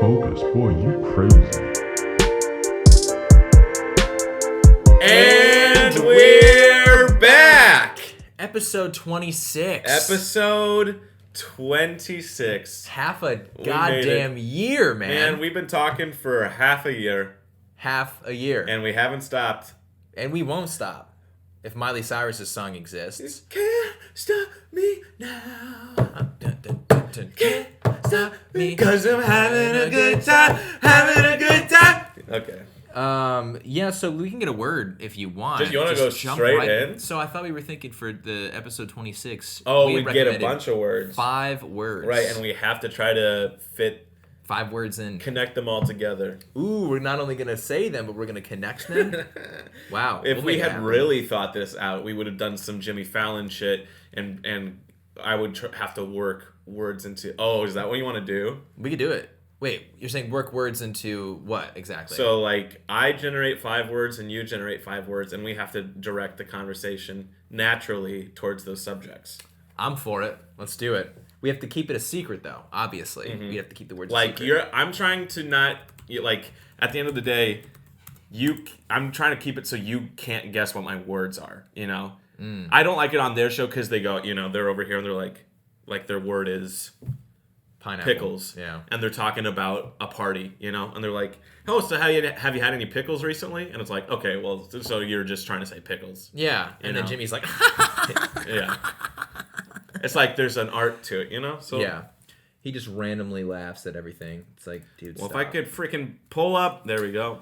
focus. Boy, you crazy. And we're back! Episode 26. Episode 26. Half a goddamn year, man. Man, we've been talking for half a year. Half a year. And we haven't stopped. And we won't stop. If Miley Cyrus's song You exists. can't stop me now. Can't stop me. Cause I'm having a good time. Having a good time. Okay. Yeah, so we can get a word if you want. You want to go jump straight in? So I thought we were thinking for the episode 26. Oh, we we'd get a bunch of words. 5 words. Right, and we have to try to fit 5 words in. Connect them all together. Ooh, we're not only going to say them, but we're going to connect them. Wow. If we had really thought this out, we would have done some Jimmy Fallon shit, and I would have to work words into... Oh, is that what you want to do? We could do it. Wait, you're saying work words into what exactly? So, like, I generate 5 words and you generate 5 words, and we have to direct the conversation naturally towards those subjects. I'm for it. Let's do it. We have to keep it a secret, though, obviously. Mm-hmm. We have to keep the words like, a secret. I'm trying to not... Like, at the end of the day, I'm trying to keep it so you can't guess what my words are, you know? Mm. I don't like it on their show because they go, you know, they're over here and they're like their word is... Pineapple. Pickles. Yeah. And they're talking about a party, you know? And they're like, oh, so have you had any pickles recently? And it's like, okay, well, so you're just trying to say pickles. Yeah. And then Jimmy's like, yeah. It's like there's an art to it, you know? So yeah. He just randomly laughs at everything. It's like, dude, well, stop. if I could freaking pull up, there we go.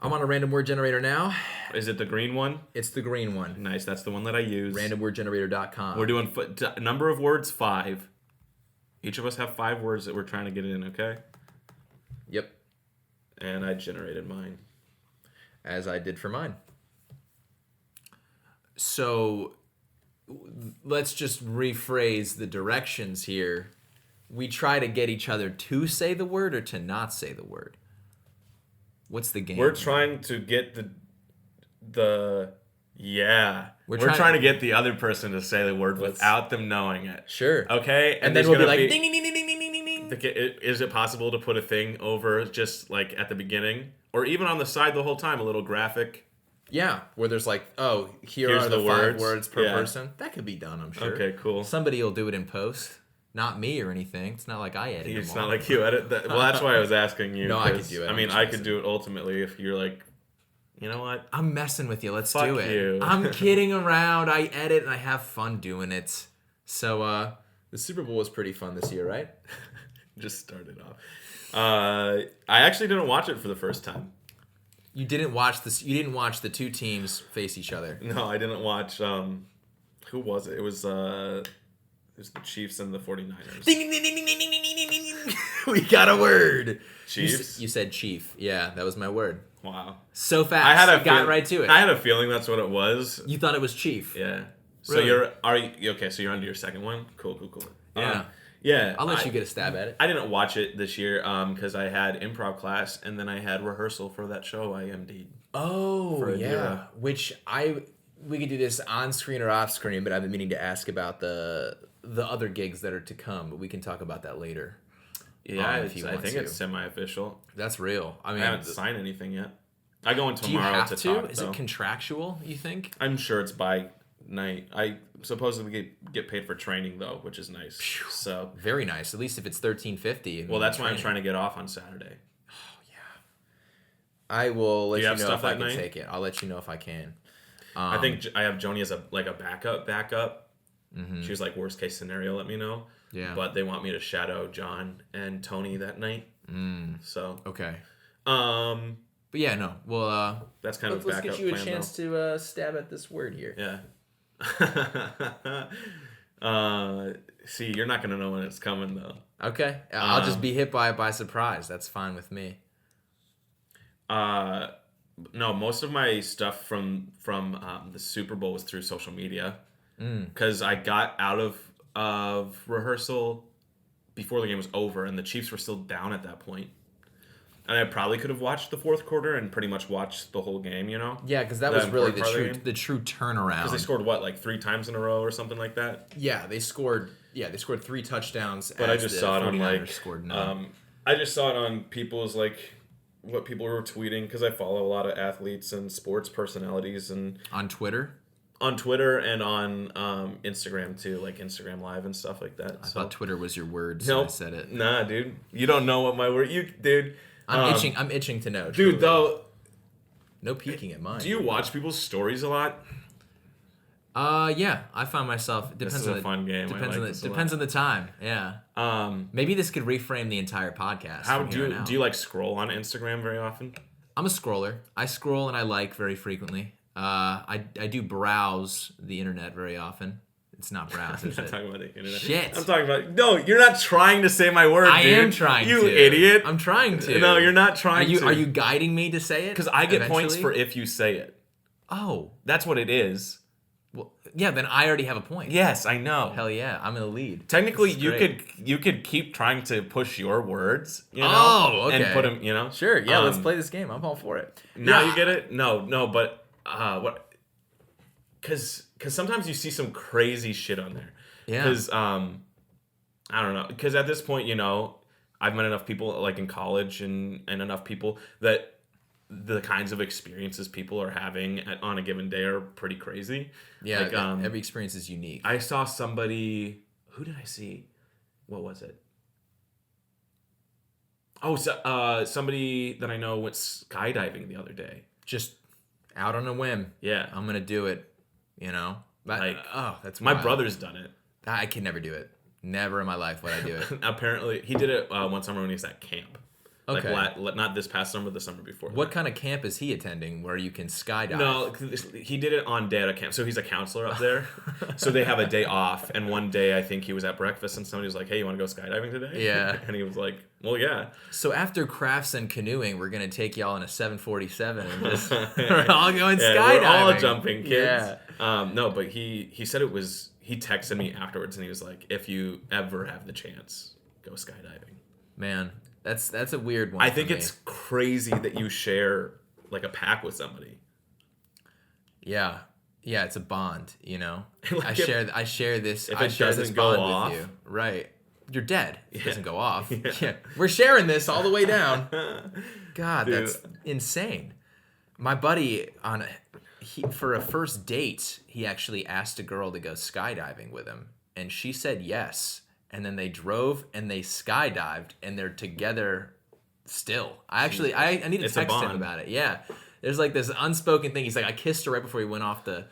I'm on a random word generator now. Is it the green one? It's the green one. Nice. That's the one that I use. Randomwordgenerator.com. We're doing number of words 5. Each of us have 5 words that we're trying to get in, okay? Yep. And I generated mine. As I did for mine. So, let's just rephrase the directions here. We try to get each other to say the word or to not say the word. What's the game? We're trying to get the yeah. We're trying trying to get the other person to say the word without them knowing it. Sure. Okay? And then we'll be like, ding, ding, ding, ding, ding, ding, ding, ding. Is it possible to put a thing over just like at the beginning? Or even on the side the whole time, a little graphic? Yeah, where there's like, oh, Here's are the 5 words per Yeah. person. That could be done, I'm sure. Okay, cool. Somebody will do it in post. Not me or anything. It's not like I edit It's them all. not like you edit that. Well, that's why I was asking you. No, I could do it. I mean, I could do it ultimately if you're like, you know what? I'm messing with you. Let's Fuck do it. you. I'm kidding around. I edit and I have fun doing it. So, the Super Bowl was pretty fun this year, right? Just started off. I actually didn't watch it for the first time. You didn't watch this. You didn't watch the 2 teams face each other. No, I didn't watch. Who was it? It was the Chiefs and the 49ers. Ding, ding, ding, ding, ding, ding, ding, ding, ding, ding. We got a word. Chiefs? You said chief. Yeah, that was my word. Wow. So fast. I had got right to it. I had a feeling that's what it was. You thought it was chief. Yeah. So Really? are you okay? So you're onto your second one. Cool. Yeah. Yeah. I'll let you get a stab at it. I didn't watch it this year because I had improv class and then I had rehearsal for that show I MD'd. Oh, for a yeah. year. We could do this on screen or off screen, but I've been meaning to ask about the other gigs that are to come, but we can talk about that later. Yeah, if you want I think to. it's semi-official. That's real. I mean, I haven't signed anything yet. I go in do you tomorrow have to to? talk. Is though. it contractual, you think? I'm sure it's by night. I supposedly get paid for training though, which is nice. So Very nice. At least if it's $13.50. well, that's why I'm trying to get off on Saturday. I will let Do you you have know stuff if I that can night? take it. I'll let you know if I can. I think I have Joni as a backup. Mm-hmm. She was like, worst case scenario, let me know. Yeah. But they want me to shadow John and Tony that night. So Okay. but But yeah, no. Well, that's kind of let's backup get you a plan, chance to stab at this word here. Yeah. See, you're not gonna know when it's coming though. Okay. I'll just be hit by it by surprise. That's fine with me. No, most of my stuff from the Super Bowl was through social media because I got out of rehearsal before the game was over, and the Chiefs were still down at that point. And I probably could have watched the fourth quarter and pretty much watched the whole game, you know? Yeah, because that was really important part of the the true turnaround. Because they scored what, like 3 times in a row or something like that? Yeah, they scored 3 touchdowns. But I just saw it on 49ers like scored none. I just saw it on people's like what people were tweeting because I follow a lot of athletes and sports personalities and On Twitter? on Twitter and on Instagram too, like Instagram Live and stuff like that. I thought Twitter was your word, so Nope. I said it. Nah, dude, you don't know what my word. Dude. I'm itching to know. Dude, truly. though, No peeking at mine. do you watch people's stories a lot? Yeah, I find myself. Depends This is on a the, fun game. I Depends like on the this a lot. depends on the time. Yeah. Maybe this could reframe the entire podcast. How from do here you on out. do you like scroll on Instagram very often? I'm a scroller. I scroll and I like very frequently. I do browse the internet very often. It's not browse, I'm is not it? talking about the internet. Shit. I'm talking about no. You're not trying to say my word. I dude. am trying You to. idiot. I'm trying to. No, you're not Are trying you to. are you guiding me to say it? Because I get points eventually? for if you say it. Oh. That's what it is. Well, yeah, then I already have a point. Yes, I know. Hell yeah, I'm in the lead. Technically, This is you great. could keep trying to push your words, you know, Oh, okay. and put them, you know. Sure, yeah, let's play this game. I'm all for it. Now Yeah. you get it? No, but what? Because sometimes you see some crazy shit on there. Yeah. Because I don't know. Because at this point, you know, I've met enough people like in college and enough people that the kinds of experiences people are having on a given day are pretty crazy. Yeah, like, every experience is unique. I saw somebody. Who did I see? What was it? Oh, so, somebody that I know went skydiving the other day. Just out on a whim. Yeah. I'm gonna do it. You know, Like, that's My wild. brother's done it. I could never do it. Never in my life would I do it. Apparently, he did it one summer when he was at camp. Okay. Like, not this past summer, the summer before. What that. kind of camp is he attending where you can skydive? No, he did it on data camp. So he's a counselor up there. So they have a day off. And one day, I think he was at breakfast and somebody was like, hey, you want to go skydiving today? Yeah. And he was like, well, yeah. So after crafts and canoeing, we're gonna take y'all in a 747 and just we're all going Yeah, skydiving. we're all jumping, kids. Yeah. No, but he said it was, he texted me afterwards and he was like, if you ever have the chance, go skydiving. Man, that's a weird one. I for think me. it's crazy that you share like a pack with somebody. Yeah, it's a bond. You know, Like I share this. if I it share this doesn't go bond off- with you. Right, you're dead. If it Yeah. doesn't go off. Yeah. Yeah, we're sharing this all the way down. God, Dude. that's insane. My buddy for a first date, he actually asked a girl to go skydiving with him, and she said yes. And then they drove and they skydived, and they're together still. I need to It's a text him bond. about it. Yeah, there's like this unspoken thing. He's like, I kissed her right before he went off the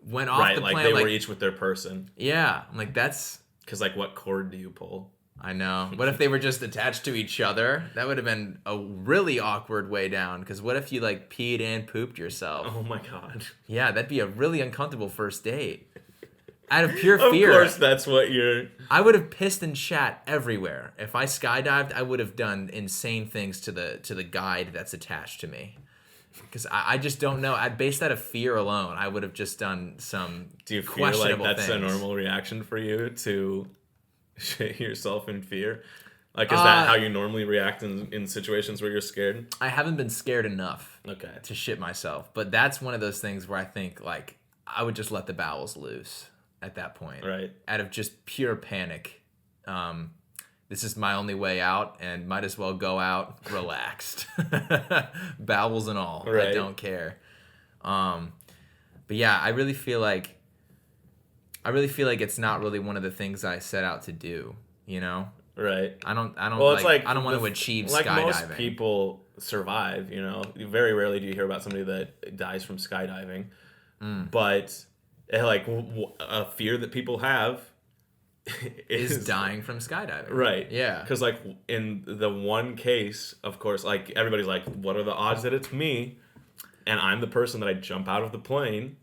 Right, the like plane. they Like, were each with their person. yeah, I'm like, that's. Because like, what cord do you pull? I know. What if they were just attached to each other? That would have been a really awkward way down. Because what if you like peed and pooped yourself? Oh my god! Yeah, that'd be a really uncomfortable first date. Out of pure Of fear, course, that's what you're. I would have pissed and shat everywhere. If I skydived, I would have done insane things to the guide that's attached to me. Because I just don't know. Based out of fear alone, I would have just done some Do you feel like questionable that's things. a normal reaction for you to shit yourself in fear? Like, is that how you normally react in situations where you're scared? I haven't been scared enough Okay. to shit myself, but that's one of those things where I think like I would just let the bowels loose at that point, Right. out of just pure panic. This is my only way out, and might as well go out relaxed, bowels and all. I Right. don't care. But yeah, I really feel like it's not really one of the things I set out to do. You know, Right. I don't. Well, it's like I don't want to the- achieve like skydiving. most people survive. You know, very rarely do you hear about somebody that dies from skydiving. But like a fear that people have is dying from skydiving. Right. Yeah. Because like in the one case, of course, like everybody's like, what are the odds that it's me? And I'm the person that I jump out of the plane.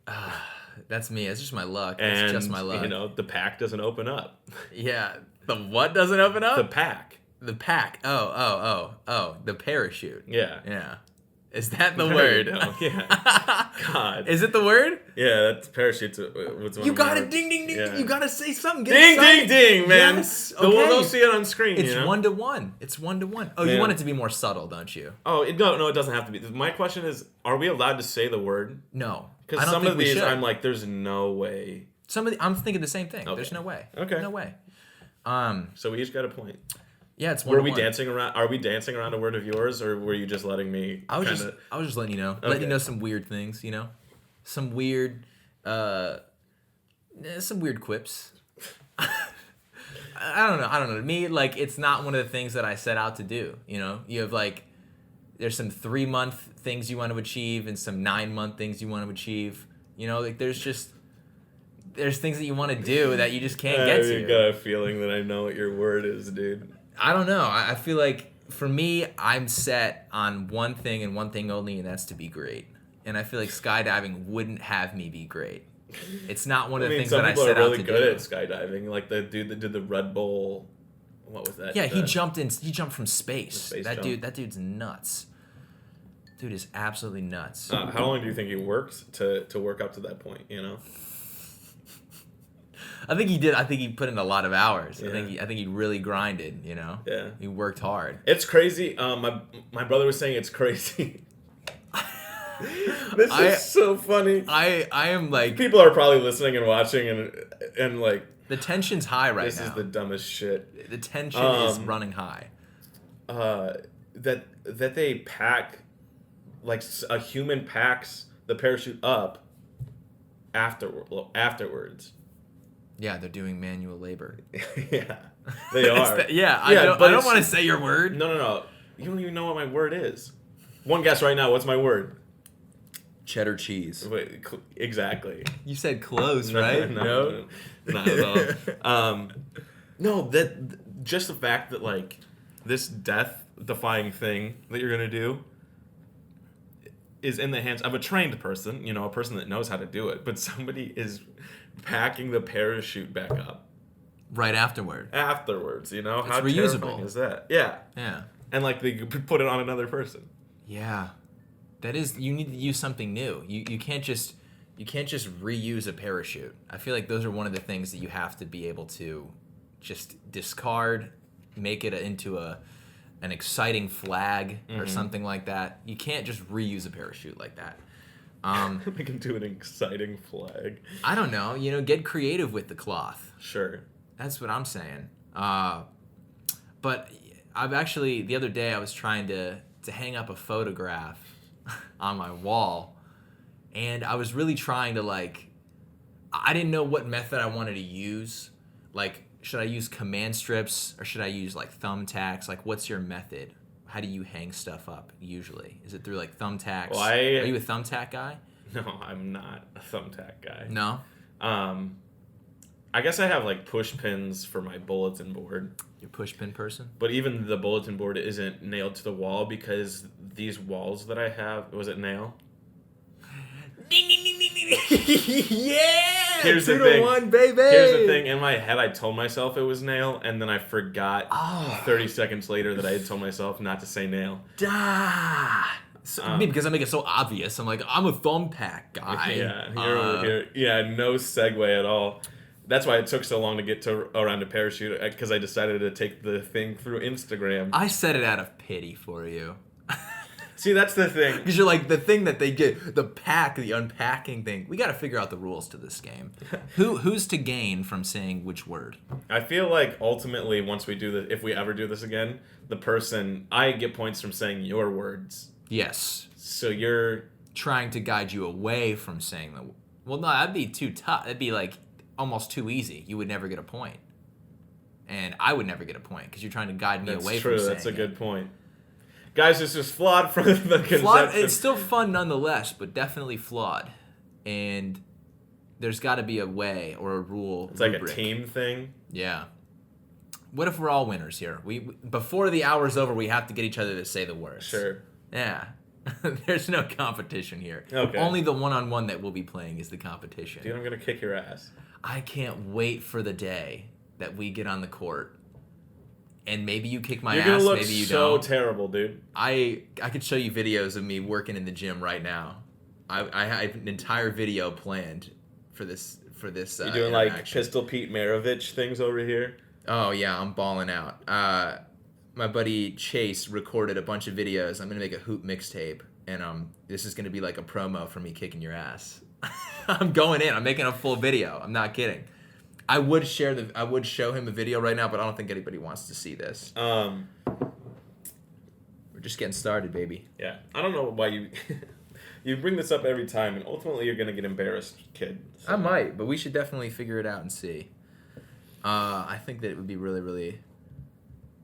That's me. It's just my luck. And It's just my luck. you know, the pack doesn't open up. Yeah. The what doesn't open up? The pack. The pack. Oh. The parachute. Yeah. Yeah. Is that the There word? you go. Yeah. God. Is it the word? Yeah, that's parachutes. You got it. Ding, ding, ding. Yeah. You got to say something. Get Ding, excited. ding, ding, man. Yes. They'll Okay. see it on screen. It's you know? 1-to-1. It's 1-to-1. Oh, you Yeah. want it to be more subtle, don't you? Oh, no, it doesn't have to be. My question is, are we allowed to say the word? No. I Because don't some think of we these, should. I'm like, there's no way. I'm thinking the same thing. Okay. There's no way. Okay. No way. So we each got a point. Yeah, it's Were we 1-1. dancing around? Are we dancing around a word of yours, or were you just letting me? I was just letting you know, letting you know some weird things, some weird quips. I don't know. To me, like, it's not one of the things that I set out to do. You have like, there's some 3-month things you want to achieve and some 9-month things you want to achieve. Like there's things that you want to do that you just can't get to. I got a feeling that I know what your word is, dude. I don't know. I feel like for me, I'm set on one thing and one thing only, and that's to be great. And I feel like skydiving wouldn't have me be great. It's not one of the things that I set out to do. Some people are really good at skydiving, like the dude that did the Red Bull. What was that? Yeah, he jumped from space. That jump. dude's nuts. Dude is absolutely nuts. How long do you think he worked to work up to that point? I think he did. I think he put in a lot of hours. Yeah. I think he really grinded. Yeah. He worked hard. It's crazy. My brother was saying it's crazy. This is so funny. I am like, people are probably listening and watching and like, the tension's high right now. This is the dumbest shit. The tension is running high. That they pack, like a human packs the parachute up afterwards. Yeah, they're doing manual labor. Yeah, they are. I don't want to say your word. No. You don't even know what my word is. One guess right now. What's my word? Cheddar cheese. Wait, exactly. You said close, right? No, not at all. No, that just the fact that like this death-defying thing that you're gonna do is in the hands of a trained person, a person that knows how to do it, but somebody is packing the parachute back up right afterwards. How it's reusable terrifying is that? Yeah, and like they put it on another person. Yeah, that is. You need to use something new. You can't just reuse a parachute. I feel like those are one of the things that you have to be able to just discard, make it into an exciting flag or something like that. You can't just reuse a parachute like that. We can do an exciting flag. I don't know. Get creative with the cloth. Sure. That's what I'm saying. But I've actually, the other day I was trying to hang up a photograph on my wall, and I was really trying to I didn't know what method I wanted to use. Like, should I use command strips or should I use thumbtacks? Like, what's your method? How do you hang stuff up usually? Is it through thumbtacks? Well, Are you a thumbtack guy? No, I'm not a thumbtack guy. No? I guess I have push pins for my bulletin board. You're a push pin person? But even the bulletin board isn't nailed to the wall because these walls that I have, was it nail? Ding, ding, ding, ding, ding. Yeah! Here's 2-1, baby! Here's the thing. In my head, I told myself it was nail, and then I forgot 30 seconds later that I had told myself not to say nail. Because I make it so obvious. I'm like, I'm a thumbtack guy. Yeah, no segue at all. That's why it took so long to get around to parachute, because I decided to take the thing through Instagram. I said it out of pity for you. See, that's the thing. Because you're like, the thing that they get, the unpacking thing. We got to figure out the rules to this game. Who's to gain from saying which word? I feel like ultimately, once we do this, if we ever do this again, I get points from saying your words. Yes. So you're trying to guide you away from saying the. Well, no, that'd be too tough. That'd be almost too easy. You would never get a point, and I would never get a point because you're trying to guide me away from saying it. That's a good point. Guys, this is flawed from the conception. It's still fun nonetheless, but definitely flawed. And there's got to be a way or a rule. It's rubric. Like a team thing. Yeah. What if we're all winners here? We before the hour's over, we have to get each other to say the words. Sure. Yeah. There's no competition here. Okay. Only the one-on-one that we'll be playing is the competition. Dude, I'm going to kick your ass. I can't wait for the day that we get on the court. And maybe you kick my ass, maybe you don't. You're gonna look so terrible, dude. I could show you videos of me working in the gym right now. I have an entire video planned for this. You doing Pistol Pete Maravich things over here? Oh yeah, I'm balling out. My buddy Chase recorded a bunch of videos. I'm gonna make a hoop mixtape, and this is gonna be like a promo for me kicking your ass. I'm going in. I'm making a full video. I'm not kidding. I would show him a video right now, but I don't think anybody wants to see this. We're just getting started, baby. Yeah, I don't know why you you bring this up every time, and ultimately you're gonna get embarrassed, kid. So. I might, but we should definitely figure it out and see. I think that it would be really, really.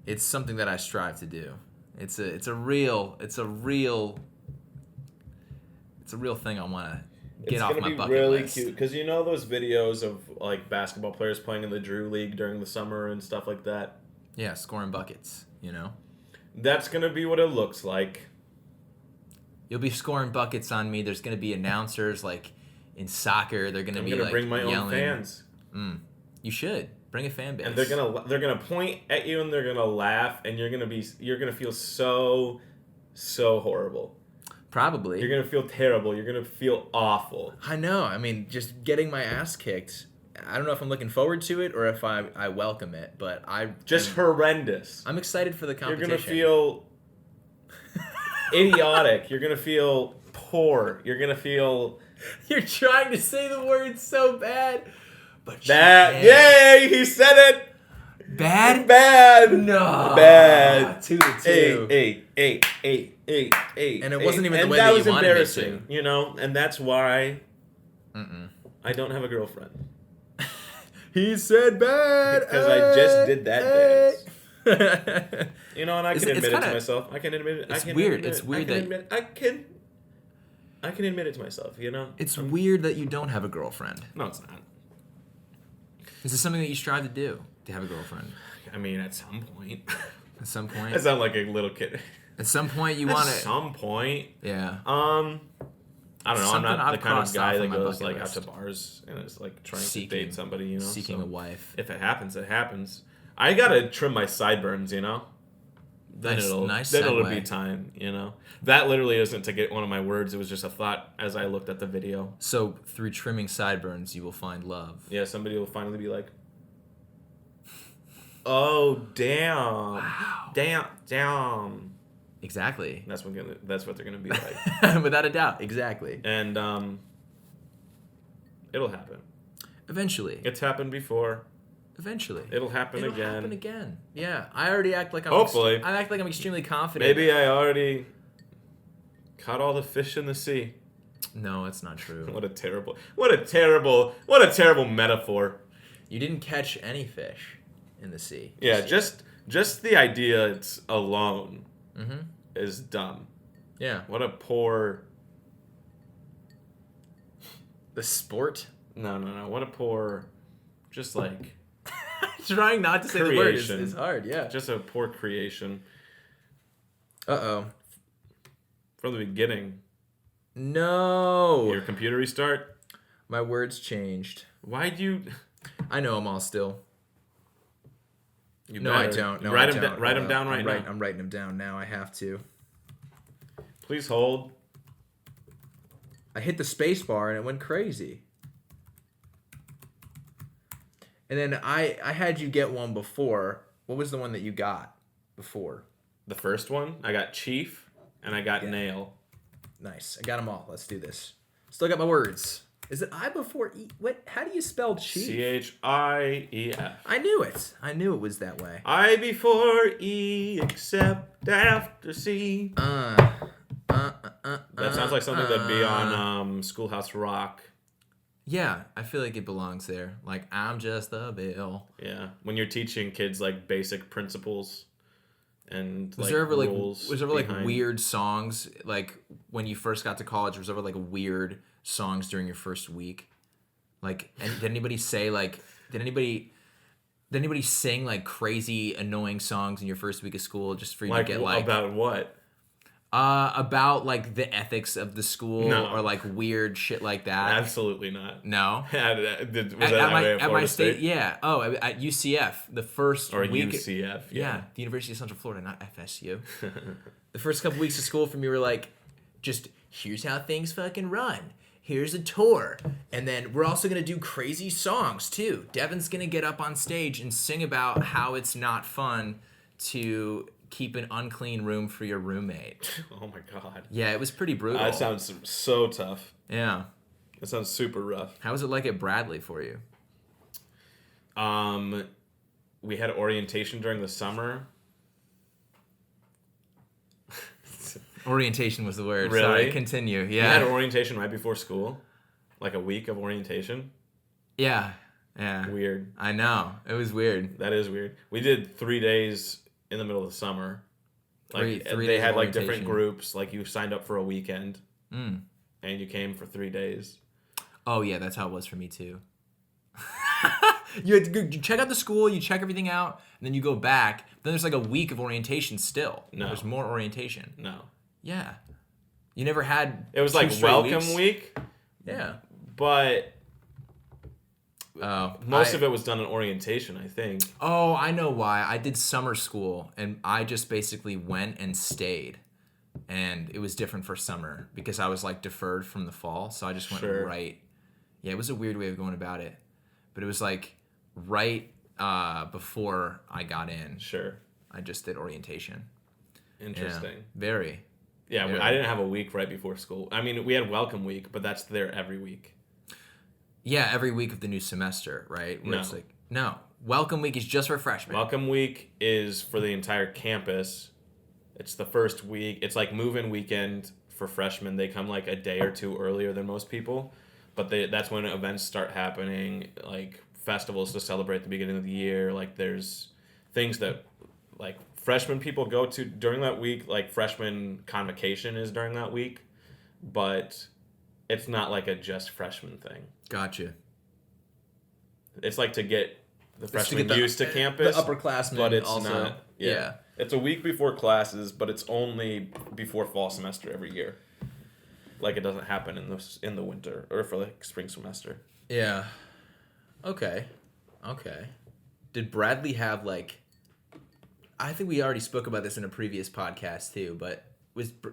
It's something that I strive to do. It's a real thing I want to get off my bucket list. It's gonna be really cute because you know those videos of like basketball players playing in the Drew League during the summer and stuff like that. Yeah, scoring buckets. You know. That's gonna be what it looks like. You'll be scoring buckets on me. There's gonna be announcers like in soccer. They're gonna be like bring my yelling. own fans. You should bring a fan base. And they're gonna point at you and they're gonna laugh and you're gonna feel so horrible. Probably. You're gonna feel terrible. You're gonna feel awful. I know. I mean, just getting my ass kicked. I don't know if I'm looking forward to it or if I welcome it, but horrendous. I'm excited for the competition. You're gonna feel idiotic. You're gonna feel poor. You're gonna feel. You're trying to say the word so bad, but bad. Yay! He said it. Bad. Bad. No. Bad. 2-2. Hey. And it wasn't even the way that that was you wanted it to. embarrassing, you know, and that's why I don't have a girlfriend. He said bad because I just did that dance. You know, and I can admit it to myself. I can admit it. It's weird. It's weird that I can admit it to myself. You know, it's weird that you don't have a girlfriend. No, it's not. Is this something that you strive to do? To have a girlfriend? I mean, at some point. At some point. I sound like a little kid. At some point, you want to. At some point. Yeah. I don't know. I'm not the kind of guy that goes like list. out to bars and is like trying to date somebody. You know, seeking a wife. If it happens, it happens. I gotta trim my sideburns. You know. Then it'll be time. You know. That literally isn't to get one of my words. It was just a thought as I looked at the video. So through trimming sideburns, you will find love. Yeah, somebody will finally be like, "Oh damn! Wow! Damn!" Exactly. That's what they're gonna be like. Without a doubt. Exactly. And it'll happen. Eventually. It's happened before. Eventually. It'll happen again. It'll happen again. Yeah. I already act like I'm hopefully. I act like I'm extremely confident. Maybe I already caught all the fish in the sea. No, it's not true. What a terrible metaphor. You didn't catch any fish in the sea. Yeah, just the idea it's alone is dumb. Yeah. What a poor. The sport? No. What a poor. Just like. Trying not to say the word is hard. Yeah. Just a poor creation. Uh-oh. From the beginning. No. Your computer restart. My words changed. Why'd you? I know them all still. I don't. No, write I them don't. Write them down right now. I'm writing them down now. I have to. Please hold. I hit the space bar and it went crazy. And then I had you get one before. What was the one that you got before? The first one, I got Chief and I got Nail. Nice. I got them all. Let's do this. Still got my words. Is it I before E? What? How do you spell Chief? Chief. I knew it. I knew it was that way. I before E, except after C. That sounds like something that'd be on Schoolhouse Rock. Yeah, I feel like it belongs there. Like, I'm just a bill. Yeah, when you're teaching kids like basic principles and was like there ever rules. Was there ever like weird songs like when you first got to college? Was there ever like weird songs during your first week? Like, and did anybody say like did anybody sing like crazy annoying songs in your first week of school just for you to get like about what? About like the ethics of the school or like weird shit like that. Absolutely not. No. At my state? Yeah. Oh, at UCF, the first week. UCF. Yeah, the University of Central Florida, not FSU. The first couple weeks of school for me were like, just here's how things fucking run. Here's a tour. And then we're also going to do crazy songs too. Devin's going to get up on stage and sing about how it's not fun to keep an unclean room for your roommate. Oh my God. Yeah, it was pretty brutal. That sounds so tough. Yeah. That sounds super rough. How was it like at Bradley for you? We had orientation during the summer. Orientation was the word. Really? Sorry, continue. We Yeah. had orientation right before school, like a week of orientation. Yeah. Yeah. Weird. I know. It was weird. That is weird. We did 3 days in the middle of the summer. Like Three they days had of like different orientation. groups. Like you signed up for a weekend, Mm. and you came for 3 days. Oh yeah, that's how it was for me too. You had to go, you check out the school, you check everything out, and then you go back. Then there's like a week of orientation still. No. There's more orientation. No, Yeah. You never had. it was 2 like straight welcome weeks? week, Yeah. but Oh. most of it was done in orientation, I think. Oh, I know why. I did summer school, and I just basically went and stayed. And it was different for summer because I was like deferred from the fall, so I just went Sure. right. Yeah, it was a weird way of going about it, but it was like right before I got in. Sure, I just did orientation. interesting. Yeah, very. Yeah, Yeah. I didn't have a week right before school. I mean, we had welcome week, but that's there every week. Yeah, every week of the new semester, right? Where No. It's like, no, welcome week is just for freshmen. Welcome week is for the entire campus. It's the first week. It's like move-in weekend for freshmen. They come like a day or two earlier than most people, but that's when events start happening, like festivals to celebrate the beginning of the year. Like there's things that like freshman people go to during that week. Like freshman convocation is during that week, but it's not like a just freshman thing. Gotcha. It's like to get the to freshmen get the- used to campus, The upperclassmen, but it's also. not. Yeah. It's a week before classes, but it's only before fall semester every year. Like it doesn't happen in the winter or for like spring semester. Yeah. Okay. Did Bradley have like? I think we already spoke about this in a previous podcast too. But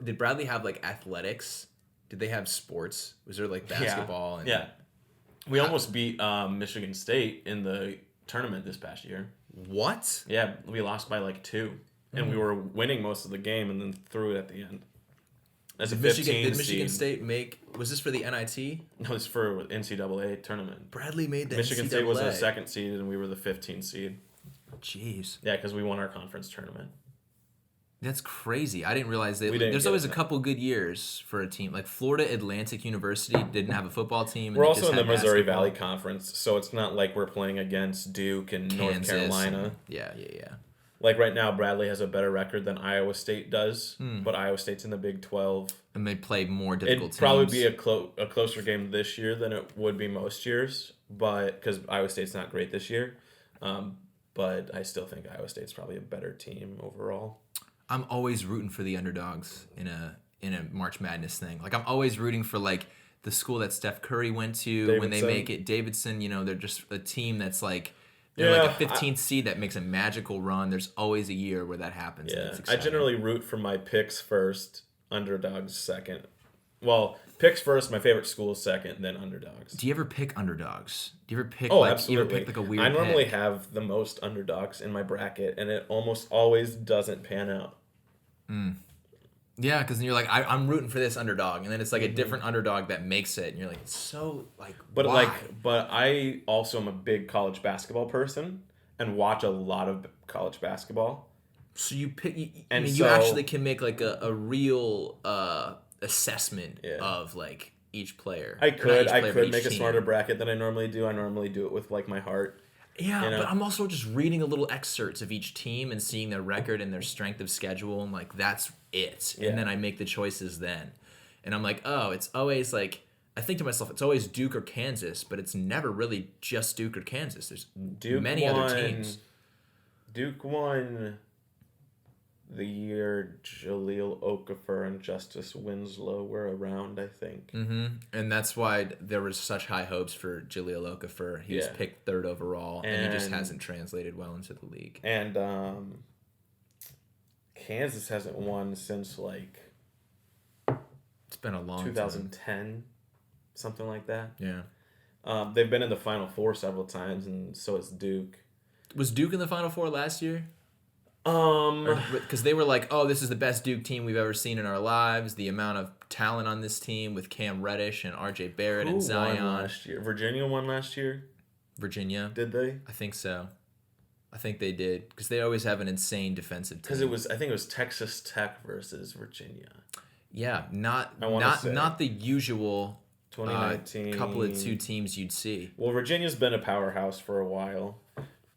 did Bradley have like athletics? Did they have sports? Was there like basketball? And Yeah. We almost beat Michigan State in the tournament this past year. What? Yeah, we lost by like 2, and we were winning most of the game, and then threw it at the end. As a 15 Did Michigan seed. State make? Was this for the NIT? No, it's for NCAA tournament. Bradley made the Michigan NCAA. State was the 2nd seed, and we were the 15th seed. Jeez, Yeah, because we won our conference tournament. that's crazy. I didn't realize that. We didn't There's get always a that. couple good years for a team. Like Florida Atlantic University didn't have a football team. And We're they also just in the had Missouri basketball. Valley Conference, so it's not like we're playing against Duke and North Kansas Carolina. and- yeah. Like right now, Bradley has a better record than Iowa State does, but Iowa State's in the Big 12. And they play more difficult It'd teams. probably be a closer game this year than it would be most years, but because Iowa State's not great this year. But I still think Iowa State's probably a better team overall. I'm always rooting for the underdogs in a March Madness thing. Like I'm always rooting for like the school that Steph Curry went to when they Davidson. make it. Davidson, they're just a team that's like they're like a 15th seed that makes a magical run. There's always a year where that happens. And Yeah, it's I exciting. generally root for my picks first, underdogs second. Well, picks first, my favorite school is second, then underdogs. Do you ever pick underdogs? Do you ever pick Oh, like absolutely. you ever pick like a weird I normally pick? have the most underdogs in my bracket, and it almost always doesn't pan out. Yeah, because then you're like, I'm rooting for this underdog, and then it's like a different underdog that makes it, and you're like, it's so like, But why? but I also am a big college basketball person and watch a lot of college basketball. So you pick, I And mean, you so- actually can make like a real assessment Yeah. of like each player. I Or not could each player, but make each a team. smarter bracket than I normally do. I normally do it with like my heart. Yeah, you know? but I'm also just reading a little excerpts of each team and seeing their record and their strength of schedule, and like that's it. Yeah. And then I make the choices then, and I'm like, oh, it's always like. I think to myself, it's always Duke or Kansas, but it's never really just Duke or Kansas. There's many other teams. Duke won the year Jaleel Okafor and Justice Winslow were around, I think. And that's why there was such high hopes for Jaleel Okafor. He was Yeah. picked 3rd overall, and he just And- hasn't translated well into the league. And Kansas hasn't won since like It's been a long 2010, something like that. time. Yeah. They've been in the Final Four several times, and so is Duke. Was Duke in the Final Four last year? Um, Because they were like, oh, this is the best Duke team we've ever seen in our lives. The amount of talent on this team with Cam Reddish and RJ Barrett who and Zion. won last year? Virginia won last year. Virginia. Did they? I think so. I think they did because they always have an insane defensive team. Because I think it was Texas Tech versus Virginia. Yeah, not the usual 2019 couple of two teams you'd see. Well, Virginia's been a powerhouse for a while.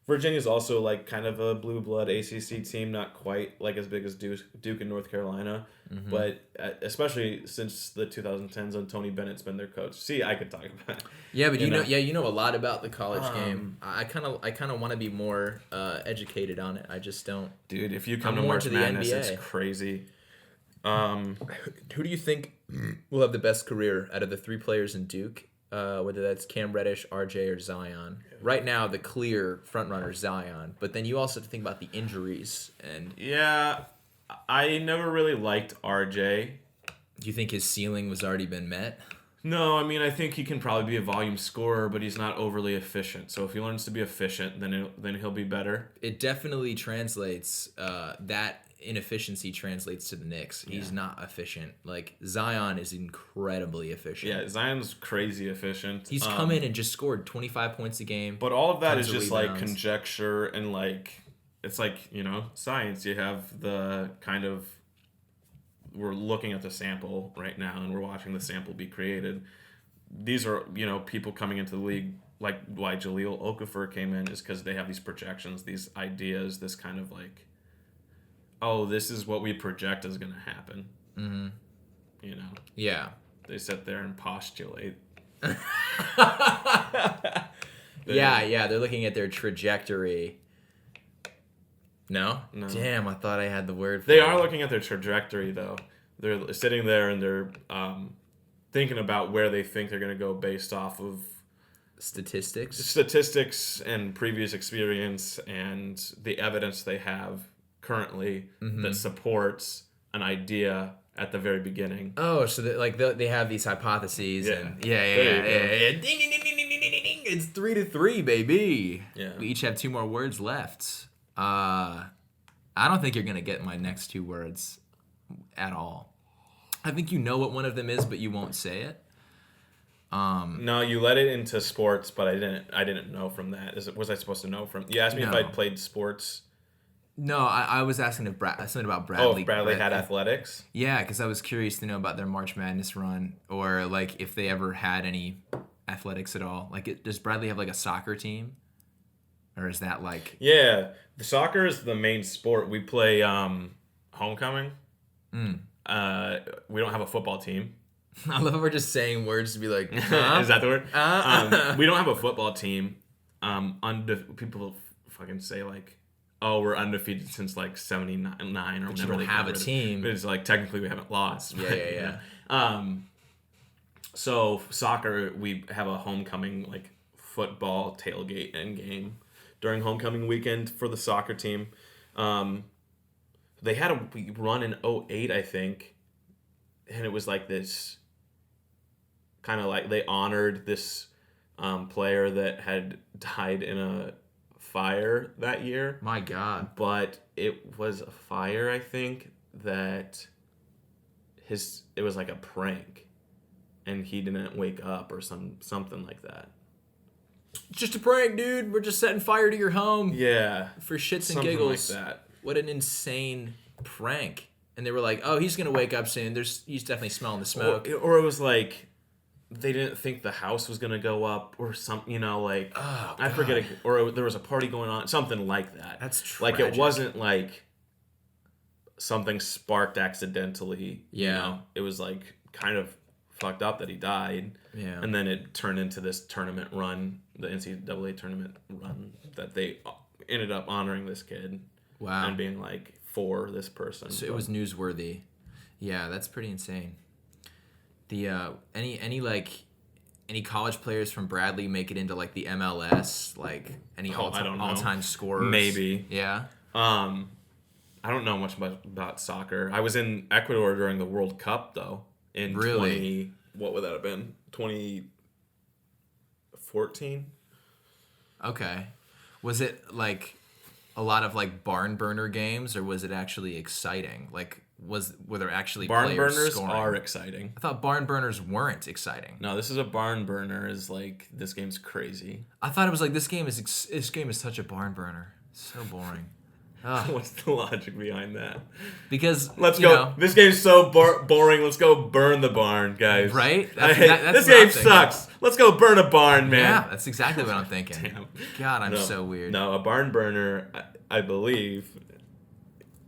Virginia's also like kind of a blue blood ACC team, not quite like as big as Duke and North Carolina, but especially since the 2010s when Tony Bennett's been their coach. See, I could talk about it. Yeah, but you know a lot about the college game. I kind of want to be more educated on it. I just don't. Dude, if you come to March Madness, it's crazy. Who do you think will have the best career out of the three players in Duke? Whether that's Cam Reddish, RJ, or Zion. Right now, the clear frontrunner is Zion. But then you also have to think about the injuries. And yeah, I never really liked RJ. Do you think his ceiling was already been met? No, I mean, I think he can probably be a volume scorer, but he's not overly efficient. So if he learns to be efficient, then he'll be better. It definitely translates. That inefficiency translates to the Knicks. He's not efficient. Like Zion is incredibly efficient. Yeah, Zion's crazy efficient. He's come in and just scored 25 points a game. But all of that is just like conjecture and like it's like, science. You have the kind of we're looking at the sample right now and we're watching the sample be created. These are, people coming into the league like why Jahlil Okafor came in is because they have these projections, these ideas, this kind of like this is what we project is going to happen. Mm-hmm. Yeah. They sit there and postulate. Yeah. They're looking at their trajectory. No? Damn, I thought I had the word for They it. are looking at their trajectory, though. They're sitting there and they're thinking about where they think they're going to go based off of statistics and previous experience and the evidence they have currently that supports an idea at the very beginning. Oh, so they have these hypotheses and yeah. Ding, ding, ding, ding, ding, ding, ding, ding. It's 3-3, baby. Yeah. We each have two more words left. I don't think you're gonna get my next two words at all. I think you know what one of them is, but you won't say it. No, you led it into sports, but I didn't know from that. Was I supposed to know from? You asked me if I'd played sports. No, I was asking if something about Bradley. Oh, if Bradley had athletics? Yeah, because I was curious to know about their March Madness run, or like if they ever had any athletics at all. Like, does Bradley have like a soccer team, or is that like? Yeah, the soccer is the main sport. We play homecoming. We don't have a football team. I love how we're just saying words to be like, huh? Is that the word? We don't have a football team. People fucking say like, oh, we're undefeated since like 79 or whenever. You don't have a team. It's like technically we haven't lost. Yeah. So soccer, we have a homecoming like football tailgate end game during homecoming weekend for the soccer team. They had a run in 2008, I think, and it was like this kind of like they honored this player that had died in a fire that year. My God. But it was a fire, I think, that it was like a prank and he didn't wake up or something like that. Just a prank, dude. We're just setting fire to your home. Yeah. For shits and something giggles. Like that. What an insane prank. And they were like, oh, he's going to wake up soon. He's definitely smelling the smoke. Or it was like they didn't think the house was going to go up or something, like, oh, I forget, or there was a party going on, something like that. That's tragic. Like, it wasn't like something sparked accidentally. Yeah. It was like kind of fucked up that he died. Yeah. And then it turned into this tournament run, the NCAA tournament run, that they ended up honoring this kid. Wow. And being like, for this person. So it was newsworthy. Yeah, that's pretty insane. The any college players from Bradley make it into like the MLS, like any all-time scorers? Maybe. Yeah. I don't know much about soccer. I was in Ecuador during the World Cup though. In what would that have been? 2014? Okay. Was it like a lot of like barn burner games, or was it actually exciting? Like, were there actually Barn players burners scoring? are exciting. I thought barn burners weren't exciting. No, this is a barn burner. Is like this game's crazy. I thought it was like this game is such a barn burner. So boring. Ugh. What's the logic behind that? Because Let's go. This game's so boring. Let's go burn the barn, guys. Right? This game sucks. Let's go burn a barn, man. Yeah, that's exactly what I'm thinking. Damn. God, I'm so weird. No, a barn burner, I believe,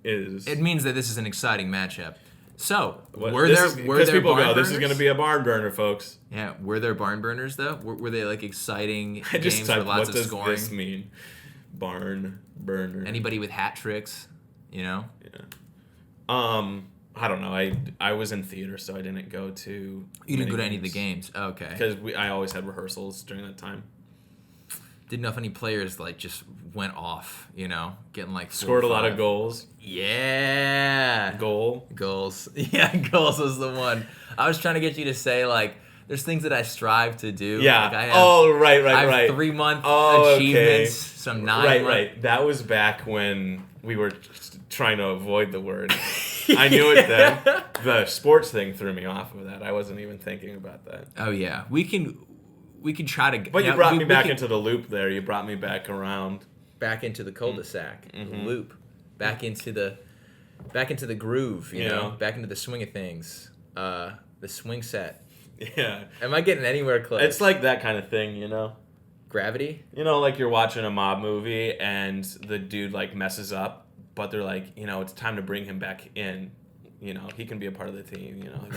is. It means that this is an exciting matchup. So, Were there people barn go, burners? this is going to be a barn burner, folks. Yeah, were there barn burners though? Were they like exciting I just games typed, with lots what of does scoring? this mean? Barn burner. Anybody with hat tricks, you know? Yeah. I don't know. I was in theater, so I didn't go to. You didn't go to any of the games. Okay. Because I always had rehearsals during that time. Didn't know if any players like just went off, you know, getting like 4 Scored or a lot of 5. goals. Yeah. Goals. Yeah, goals was the one. I was trying to get you to say like there's things that I strive to do. Yeah. Like, I have, right. I have 3-month achievements, some 9-month. Right. That was back when we were trying to avoid the word. I knew it then. The sports thing threw me off of that. I wasn't even thinking about that. Oh yeah, we can try to. But you brought me back into the loop there. You brought me back around. Back into the cul-de-sac, the loop, back into the groove. You know, back into the swing of things. The swing set. Yeah. Am I getting anywhere close? It's like that kind of thing, you know. Gravity. You know, like you're watching a mob movie and the dude like messes up, but they're like, you know, it's time to bring him back in. You know, he can be a part of the team. You know, like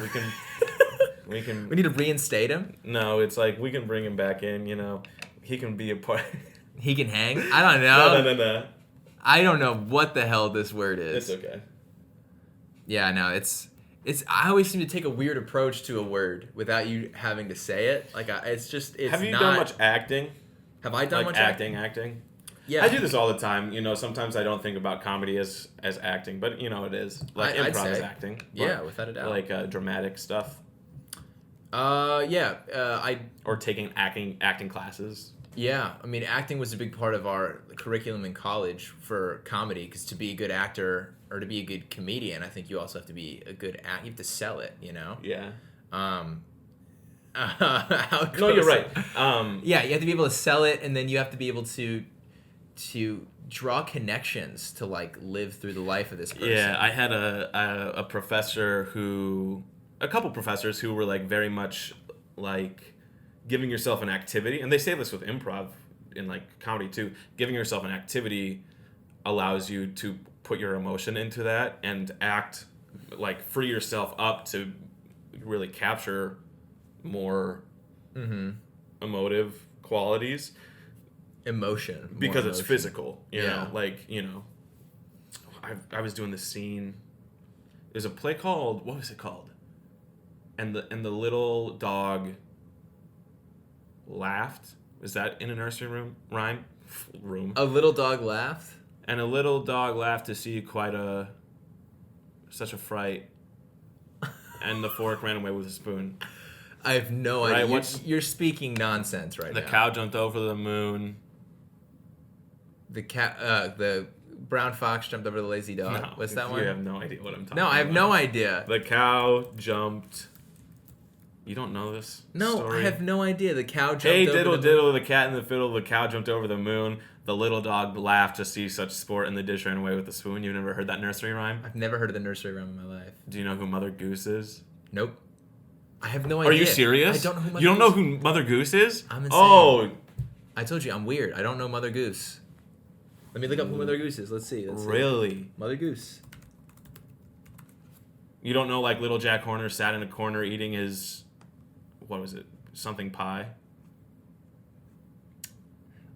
we can. We need to reinstate him. No, it's like we can bring him back in. You know, he can be a part. He can hang. I don't know. No. I don't know what the hell this word is. It's okay. Yeah, no, it's. I always seem to take a weird approach to a word without you having to say it. Like it's Have you done much acting? Have I done like much acting? Yeah. I do this all the time. You know, sometimes I don't think about comedy as acting, but you know it is. Like improv is acting. Yeah, without a doubt. Like dramatic stuff. Or taking acting classes. Yeah, I mean, acting was a big part of our curriculum in college for comedy, because to be a good actor or to be a good comedian, I think you also have to be a good actor. You have to sell it, you know? Yeah. No, you're right. Yeah, you have to be able to sell it, and then you have to be able to draw connections to, like, live through the life of this person. Yeah, I had a professor a couple professors who were, like, very much, like, giving yourself an activity, and they say this with improv in like comedy too. Giving yourself an activity allows you to put your emotion into that and act, like free yourself up to really capture more emotive qualities. Emotion. Because it's physical, you Yeah. know, like, you know, I was doing this scene. There's a play called, what was it called? And the little dog laughed. Is that in a nursery rhyme? A little dog laughed? And a little dog laughed to see such a fright. And the fork ran away with a spoon. I have no idea. You're speaking nonsense right now. The cow jumped over the moon. The brown fox jumped over the lazy dog. No, What's that one? You have no idea what I'm talking about. No, I have no idea. The cow jumped... You don't know this story? I have no idea. The cow jumped Hey, over diddle, diddle, the cat in the fiddle, the cow jumped over the moon. The little dog laughed to see such sport, and the dish ran away with the spoon. You've never heard that nursery rhyme? I've never heard of the nursery rhyme in my life. Do you know who Mother Goose is? Nope. I have no idea. Are you serious? I don't know who Mother You don't Goose know who Mother Goose is? I'm insane. Oh. I told you, I'm weird. I don't know Mother Goose. Let me look up who Mother Goose is. Let's see. Really? Mother Goose. You don't know, like, little Jack Horner sat in a corner eating his... What was it? Something pie?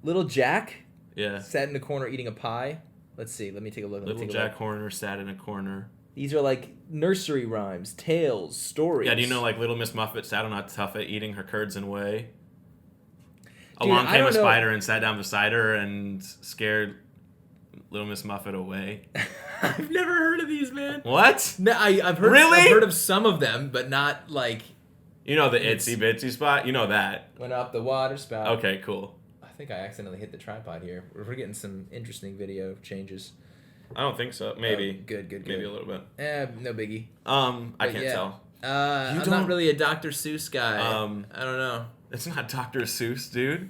Little Jack? Yeah. Sat in the corner eating a pie? Let's see. Let me take a look. Little Jack Horner sat in a corner. These are like nursery rhymes, tales, stories. Yeah, do you know, like, Little Miss Muffet sat on a tuffet eating her curds and whey? Dude, Along came a spider and sat down beside her and scared Little Miss Muffet away. I've never heard of these, man. What? No, I've heard. Really? I've heard of some of them, but not like. You know the itsy bitsy spot? You know that. Went up the water spout. Okay, cool. I think I accidentally hit the tripod here. We're getting some interesting video changes. I don't think so. Maybe. Good. Maybe a little bit. No biggie. I can't tell. I'm not really a Dr. Seuss guy. I don't know. It's not Dr. Seuss, dude.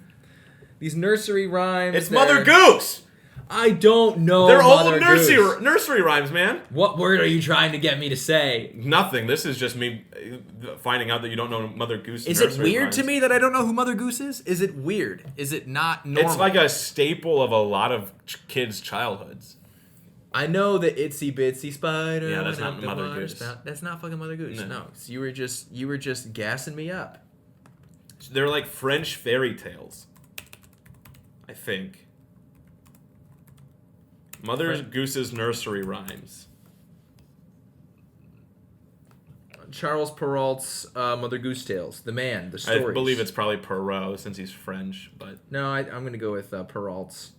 These nursery rhymes. It's Mother Goose. I don't know. They're Mother old Goose. nursery rhymes, man. What word are you trying to get me to say? Nothing. This is just me finding out that you don't know Mother Goose. Is it weird to me that I don't know who Mother Goose is? Is it weird? Is it not normal? It's like a staple of a lot of kids' childhoods. I know the itsy bitsy spider. Yeah, that's not Mother Goose. That's not fucking Mother Goose. No. So you were just gassing me up. They're like French fairy tales, I think. Mother Goose's nursery rhymes. Charles Perrault's Mother Goose Tales. The man, the stories. I believe it's probably Perrault since he's French, but... No, I'm going to go with Perrault's.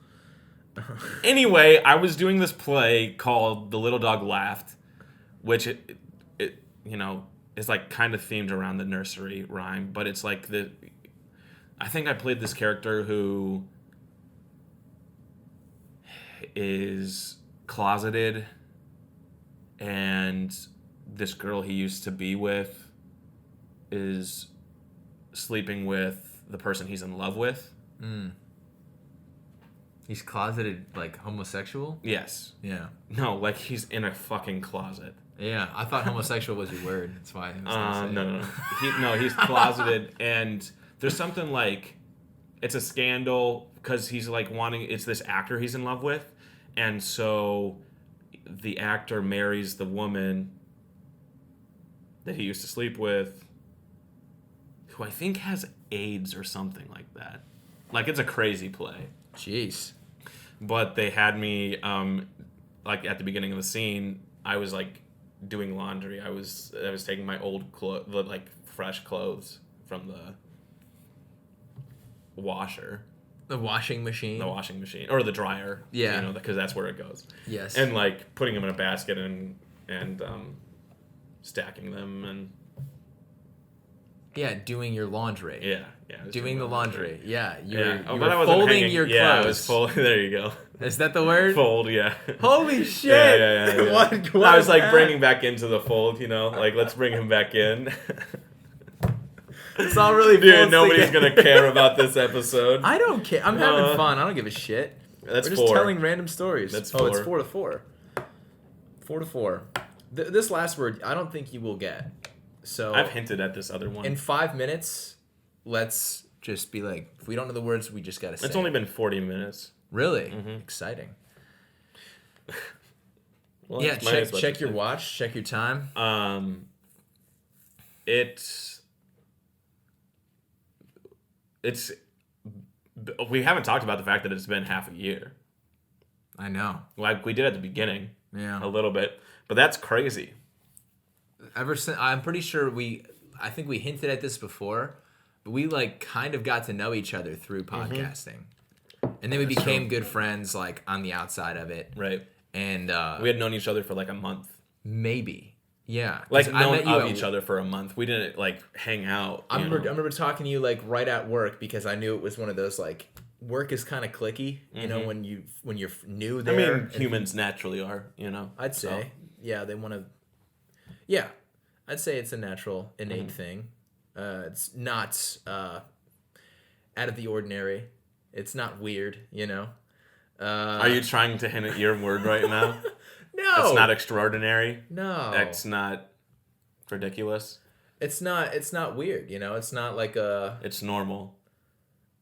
Anyway, I was doing this play called The Little Dog Laughed, which, it you know, is like kind of themed around the nursery rhyme, but it's like I think I played this character who is closeted, and this girl he used to be with is sleeping with the person he's in love with. He's closeted, like, homosexual? Yes. Yeah. No, like he's in a fucking closet. Yeah, I thought homosexual was your word. That's why I was No. He's closeted, and there's something like, it's a scandal because he's like it's this actor he's in love with, and so the actor marries the woman that he used to sleep with, who I think has AIDS or something like that. Like, it's a crazy play. Jeez. But they had me, like, at the beginning of the scene, I was, like, doing laundry. I was taking my old like, fresh clothes from the washer. The washing machine? The washing machine. Or the dryer. Yeah. You know, because that's where it goes. Yes. And, like, putting them in a basket and stacking them and... Yeah, doing your laundry. Yeah. Doing the laundry. Yeah. You but were I wasn't folding hanging, your clothes. Yeah, I was folding. There you go. Is that the word? Fold, yeah. Holy shit! Yeah. What I was like bringing back into the fold, you know, like let's bring him back in. It's all really dude. Nobody's gonna care about this episode. I don't care. I'm having fun. I don't give a shit. That's We're just telling random stories. That's 4. Oh, it's 4-4. 4-4. This last word, I don't think you will get. So I've hinted at this other one. In 5 minutes, let's just be like, if we don't know the words, we just gotta say. It's only been 40 minutes. Really? Mm-hmm. Exciting. Well, yeah, check your watch, check your time. We haven't talked about the fact that it's been half a year. I know. Like we did at the beginning. Yeah. A little bit. But that's crazy. Ever since, I'm pretty sure I think we hinted at this before, but we like kind of got to know each other through podcasting. And then we became good friends like on the outside of it. Right. And we had known each other for like a month. Maybe. Yeah. Like known of each other for a month. We didn't like hang out. I remember talking to you like right at work because I knew it was one of those like work is kind of cliquey, you know, when you're new there. I mean, humans naturally are, you know. I'd say. Yeah, they want to. Yeah, I'd say it's a natural, innate thing. It's not out of the ordinary. It's not weird, you know. Are you trying to hint at your word right now? No. It's not extraordinary. No. It's not ridiculous. It's not weird, you know. It's not like a. It's normal.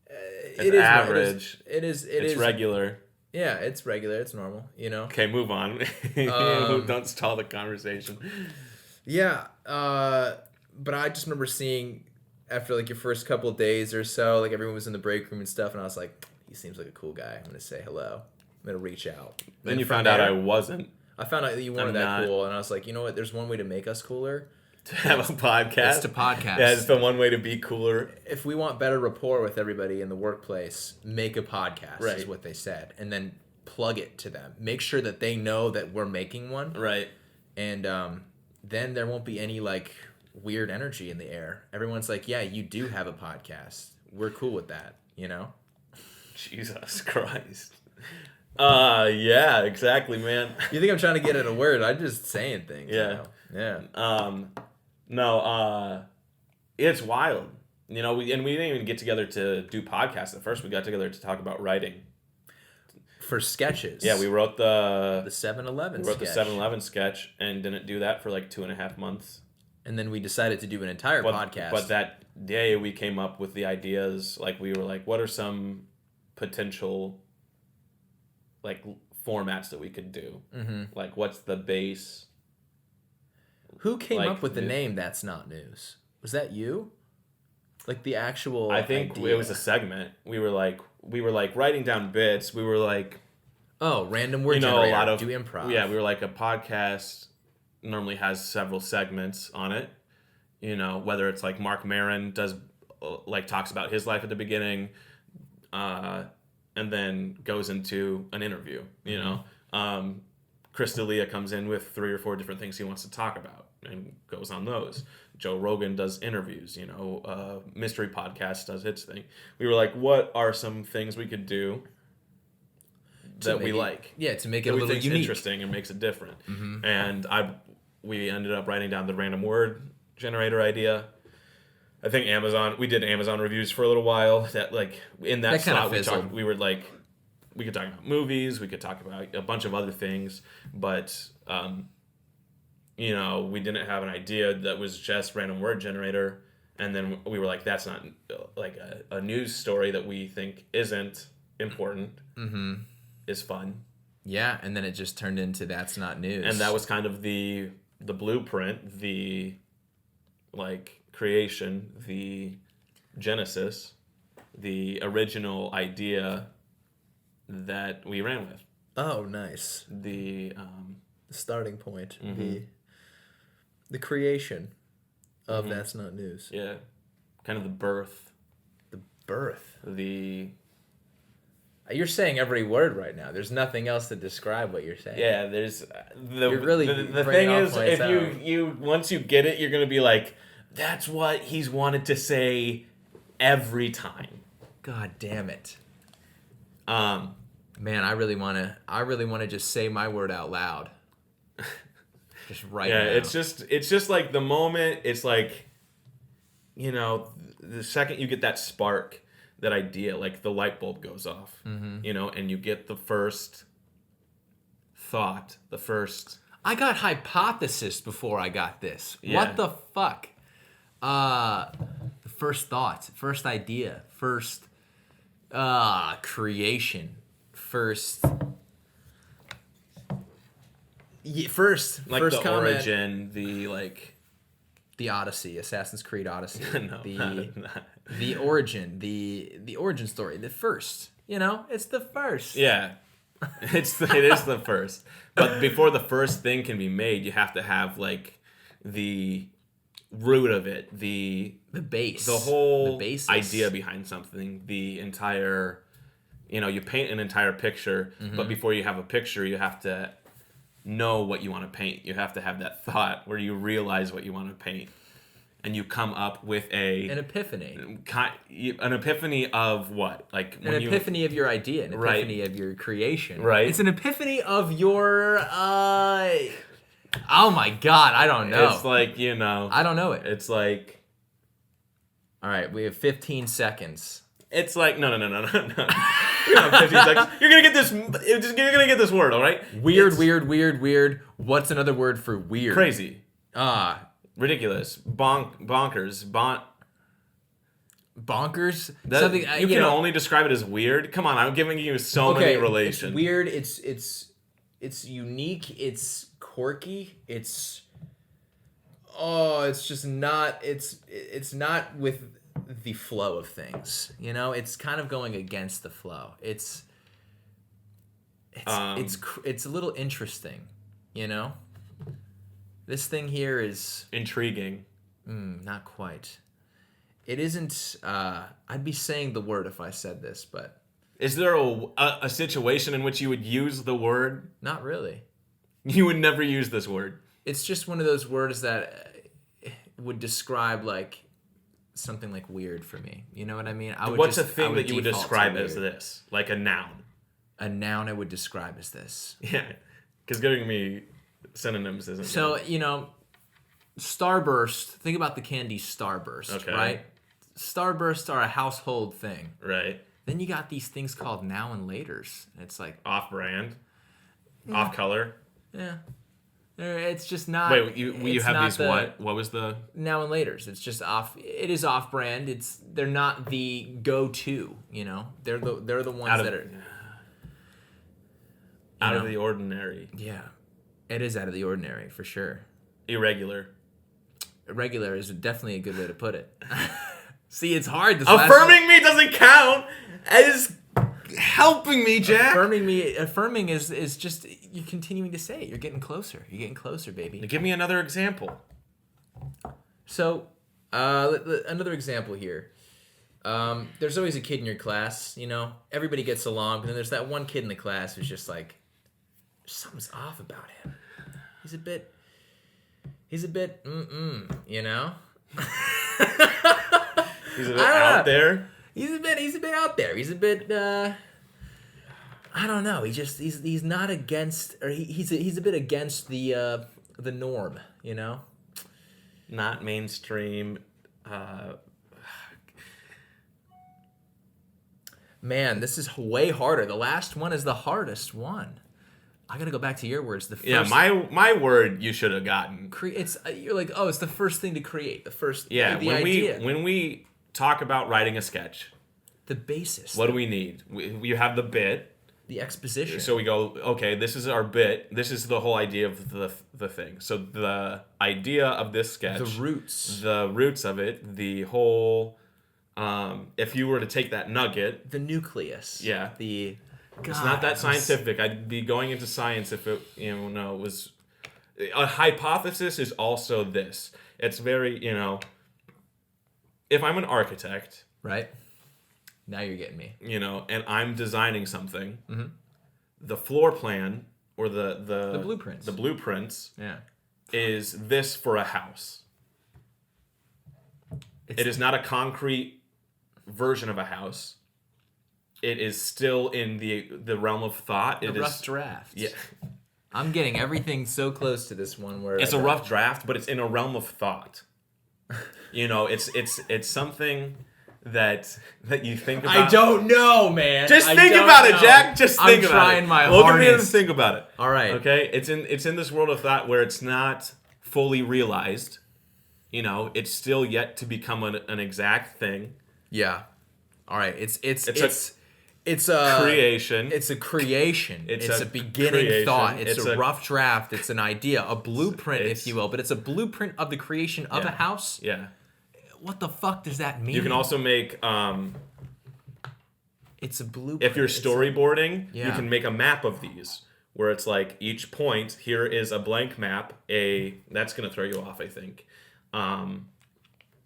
It's average. It's regular. Yeah, it's regular. It's normal, you know. Okay, move on. Don't stall the conversation. Yeah, but I just remember seeing after like your first couple of days or so, like everyone was in the break room and stuff, and I was like, he seems like a cool guy. I'm gonna say hello. I'm gonna reach out. Then you found out I wasn't. I found out that you weren't that cool, and I was like, you know what? There's one way to make us cooler. To have a podcast. It's to podcast. Yeah, it's the one way to be cooler. If we want better rapport with everybody in the workplace, make a podcast, right. Is what they said. And then plug it to them. Make sure that they know that we're making one. Right. And then there won't be any, like, weird energy in the air. Everyone's like, yeah, you do have a podcast. We're cool with that, you know? Jesus Christ. Yeah, exactly, man. You think I'm trying to get at a word? I'm just saying things. Yeah. You know? Yeah. No, it's wild. You know, we didn't even get together to do podcasts at first. We got together to talk about writing. For sketches. Yeah, we wrote the 7-Eleven we wrote the sketch. 7-Eleven sketch and didn't do that for like 2.5 months. And then we decided to do an entire podcast. But that day we came up with the ideas. Like we were like, what are some potential like formats that we could do? Mm-hmm. Like, what's the base? Who came like, up with the name That's Not News? Was that you? Like the actual I think idea? it was a segment. We were like writing down bits. We were like, oh, random word generator. A lot of do improv. Yeah, we were like, a podcast normally has several segments on it. You know, whether it's like Mark Maron does like talks about his life at the beginning, and then goes into an interview. You know, Chris D'Elia comes in with 3 or 4 different things he wants to talk about and goes on those. Joe Rogan does interviews. You know, Mystery Podcast does its thing. We were like, what are some things we could do that we like? Yeah, to make it a little unique, interesting, and makes it different. Mm-hmm. And we ended up writing down the random word generator idea. I think we did Amazon reviews for a little while. That like in that slot we were like, we could talk about movies, we could talk about a bunch of other things, but you know, we didn't have an idea that was just random word generator. And then we were like, that's not like a news story that we think isn't important. Mm-hmm. Is fun. Yeah, and then it just turned into That's Not News. And that was kind of the blueprint, the like creation, the genesis, the original idea that we ran with. Oh, nice. The starting point. Mm-hmm. The creation of That's Not News. Yeah. Kind of the birth. The birth. You're saying every word right now. There's nothing else to describe what you're saying. Yeah, there's you're really the thing is, if you once you get it, you're gonna be like, that's what he's wanted to say every time. God damn it. Man, I really wanna just say my word out loud. Just right now. Yeah, it's just like the moment. It's like, you know, the second you get that spark, that idea, like the light bulb goes off, you know, and you get the first thought, I got hypothesis before I got this. Yeah. What the fuck? The first thought, first idea, first creation, first like first the comment. Origin, the Odyssey, Assassin's Creed Odyssey. No, the origin, the origin story, the first. You know, it's the first. Yeah, it is the first. But before the first thing can be made, you have to have like the root of it, the base, the whole basis. Idea behind something, the entire. You know, you paint an entire picture, but before you have a picture, you have to know what you want to paint. You have to have that thought where you realize what you want to paint, and you come up with an epiphany. An epiphany of what? Like an epiphany of your idea, an epiphany of your creation. Right. It's an epiphany of your. Oh my God! I don't know. It's like, you know. I don't know it. It's like. All right, we have 15 seconds. It's like no. You don't have 15 seconds. You're gonna get this. You're gonna get this word, all right? Weird. What's another word for weird? Crazy. Ridiculous. Bonkers. Bonkers. Something you can only describe it as weird. Come on, I'm giving you so many relations. It's weird. It's unique. It's quirky. It's just not. It's not with the flow of things. You know, it's kind of going against the flow. It's a little interesting. You know, this thing here is intriguing. Not quite. It isn't. I'd be saying the word if I said this, but is there a situation in which you would use the word? Not really. You would never use this word. It's just one of those words that would describe like something like weird for me. You know what I mean? What's a thing that you would describe as this? Like a noun? a noun I would describe as this. Yeah, because giving me synonyms isn't. So, good. Starburst, think about the candy Starburst, Okay. right? Starbursts are a household thing. Right. Then you got these things called now and laters. It's like, Off-brand. Off-color. yeah. It's just not. Wait, you have these what? What was the... Now and laters. It's just off. It is off-brand. They're not the go-to, They're the ones that are... Out of the ordinary. Yeah. It is out of the ordinary, for sure. Irregular. Irregular is definitely a good way to put it. See, it's hard. Affirming me doesn't count as helping me, Jack. Affirming is just you continuing to say it. You're getting closer. You're getting closer, baby. Give me another example. So, another example here. There's always a kid in your class, everybody gets along, but then there's that one kid in the class who's just like, something's off about him. He's a bit, He's a bit He's a bit out there. He's a bit out there. He's a bit I don't know. He's not against, or he's a bit against the norm, Not mainstream. Man, this is way harder. The last one is the hardest one. I gotta go back to your words. The first, Yeah, my word you should have gotten. You're like, it's the first thing to create. The first. Yeah, the idea. when we talk about writing a sketch, the basis. what do we need? You have the bit. The exposition. So we go, okay, this is our bit. This is the whole idea of the thing. So the idea of this sketch, the roots of it, the whole. If you were to take that nugget, the nucleus. Yeah. It's not that scientific. I'd be going into science if it, was... A hypothesis is also this. It's very, if I'm an architect... Right. Now you're getting me. And I'm designing something, mm-hmm. the floor plan or the blueprints. The blueprints yeah. is this for a house. It is not a concrete version of a house. It is still in the realm of thought. It is a rough draft. Yeah. I'm getting everything so close to this one where it's a rough draft, but it's in a realm of thought. It's something that you think about. I don't know, man. Just think about it, Jack. Just think about it. I'm trying my hardest. Look at me and hardest. think about it. All right. Okay? It's in this world of thought where it's not fully realized. It's still yet to become an exact thing. Yeah. All right. It's a creation. It's a creation. It's a beginning creation. thought. It's a rough draft. It's an idea, a blueprint, if you will. But it's a blueprint of the creation of a house. Yeah. What the fuck does that mean? You can also make. It's a blueprint. If you're storyboarding, you can make a map of these, where it's like each point here is a blank map. That's gonna throw you off, I think.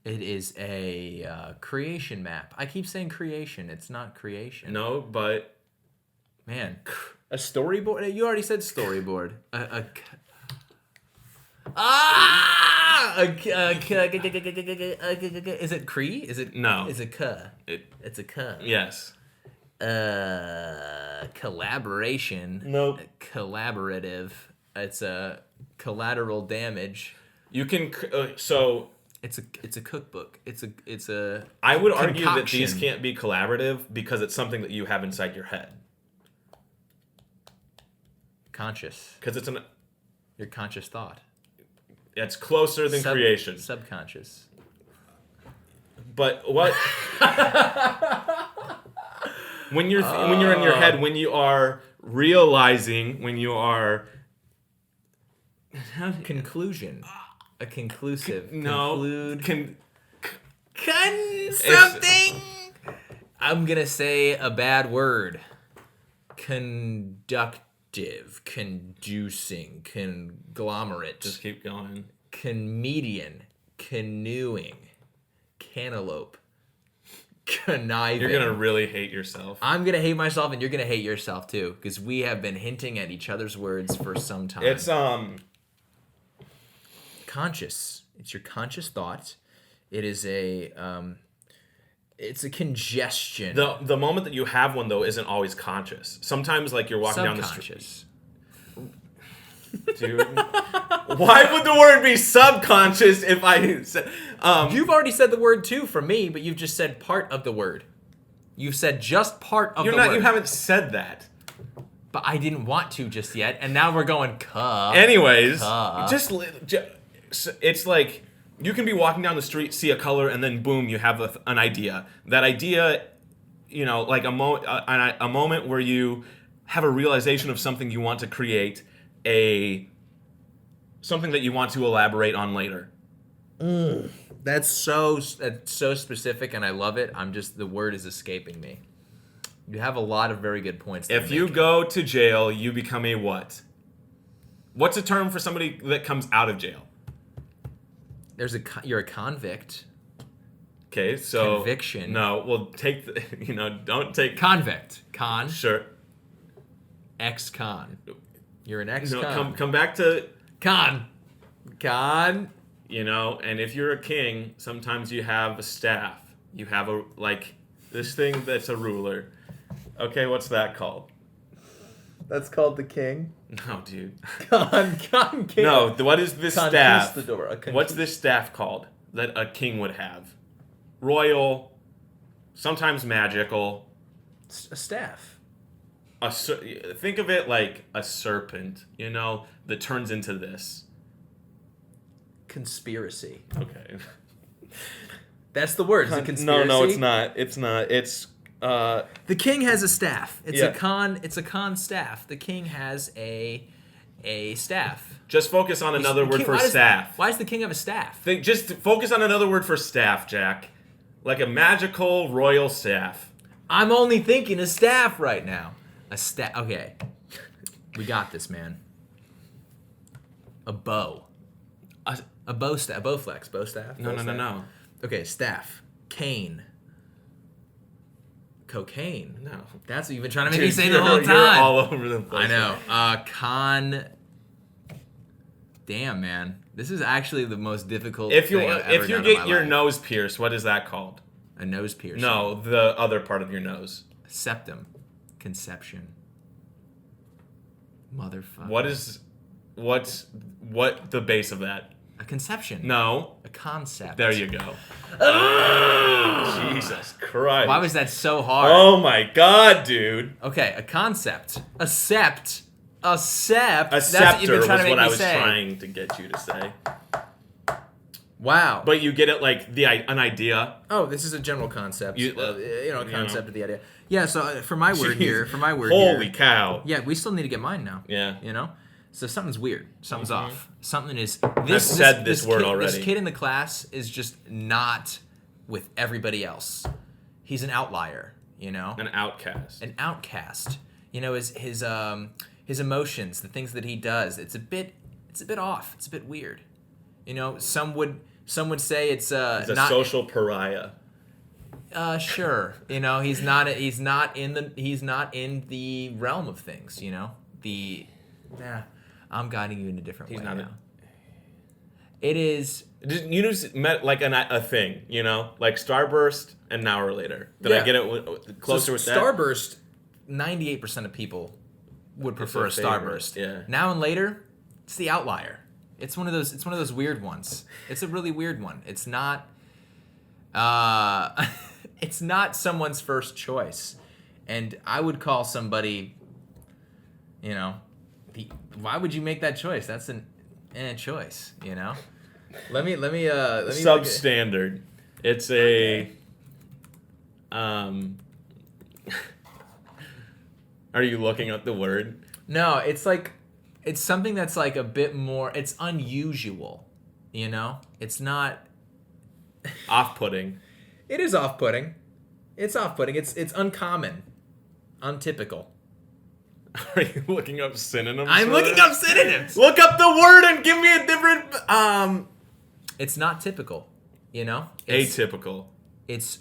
It is a creation map. I keep saying creation. It's not creation. No, but... Man. A storyboard? You already said storyboard. Is it Cree? Is it... No. Is it K? It's a K. Yes. Collaboration. Nope. Collaborative. It's a collateral damage. You can... It's a cookbook. It's a. I would argue that concoction. these can't be collaborative because it's something that you have inside your head. Conscious. Because it's your conscious thought. It's closer than creation. Subconscious. But what? when you're in your head, when you are realizing, when you are conclusion. A conclusive. Something. I'm gonna say a bad word. Conductive, conducing, conglomerate. Just keep going. Comedian, canoeing, cantaloupe, conniving. You're gonna really hate yourself. I'm gonna hate myself, and you're gonna hate yourself too, because we have been hinting at each other's words for some time. It's conscious. It's your conscious thought. It is a It's a congestion. The moment that you have one though isn't always conscious. Sometimes like you're walking down the street. Dude, why would the word be subconscious if I said? You've already said the word too for me, but you've just said part of the word. You've said just part of the word. You haven't said that. But I didn't want to just yet, and now we're going Anyways, just it's like you can be walking down the street, see a color, and then boom, you have an idea. That idea, like a moment where you have a realization of something you want to create, something that you want to elaborate on later. That's so specific, and I love it. The word is escaping me. You have a lot of very good points. If you go to jail, you become a what? What's a term for somebody that comes out of jail? You're a convict. Okay, so conviction. No, well, don't take convict. Sure. Ex-con. You're an ex-con. No, come back to con. And if you're a king, sometimes you have a staff. You have this thing that's a ruler. Okay, what's that called? That's called the king. No, dude. Con king. No, what is this staff? Conquistador. What's this staff called that a king would have? Royal, sometimes magical. A staff. Think of it like a serpent, that turns into this. Conspiracy. Okay. That's the word. Is it conspiracy? No, it's not. It's not. It's the king has a staff. It's yeah. It's a con staff. The king has a staff. Just focus on another word for staff. Why does the king have a staff? Just focus on another word for staff, Jack. Like a magical royal staff. I'm only thinking a staff right now. A staff. Okay. We got this, man. A bow. A bow staff. Bow flex. Bow staff. No. Okay, staff. Cane. Cocaine. No. That's what you've been trying to make me say the whole time. You're all over the place. I know. Damn, man. This is actually the most difficult thing I've ever done If you in get my your life. nose pierced, what is that called? A nose piercing. No, the other part of your nose. Septum. Conception. Motherfucker. What's the base of that? A conception. No. A concept. There you go. Jesus Christ. Why was that so hard? Oh my God, dude. Okay, a concept. A sept. A sept. A That's what you've been scepter trying was to make what me I was say. trying to get you to say. Wow. But you get it like an idea. Oh, this is a general concept. A concept of the idea. Yeah, so for my word Holy cow. Yeah, we still need to get mine now. Yeah. So something's weird. Something's off. Something is... I've said this word already. This kid in the class is just not with everybody else. He's an outlier, An outcast. An outcast. His emotions, the things that he does, it's a bit off. It's a bit weird. Some would say it's He's a not, social pariah. Sure. He's not in the realm of things, I'm guiding you in a different way now. It is. You just met like a thing, like Starburst and an hour later. Did I get it closer with that? Starburst, 98% of people would prefer a Starburst. Yeah. Now and later, it's the outlier. It's one of those weird ones. It's a really weird one. It's not. It's not someone's first choice, and I would call somebody. Why would you make that choice? That's an choice, Let me Substandard. It's a. Are you looking at the word? No, it's something that's like a bit more. It's unusual, It's not. Off-putting. It is off-putting. It's off-putting. It's uncommon, untypical. Are you looking up synonyms? I'm looking up synonyms. Look up the word and give me a different. It's not typical, Atypical. It's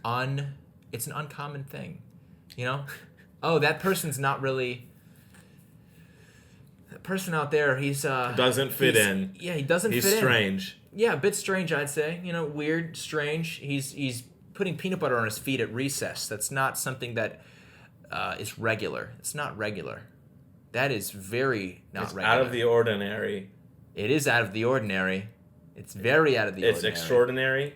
an uncommon thing, Oh, that person's not really. That person out there, he's doesn't fit in. Yeah, he doesn't fit in. He's strange. Yeah, a bit strange, I'd say. Weird, strange. He's putting peanut butter on his feet at recess. That's not something that is regular. It's not regular. That is very not regular. Out of the ordinary. It is out of the ordinary. It's very out of the ordinary. It's extraordinary.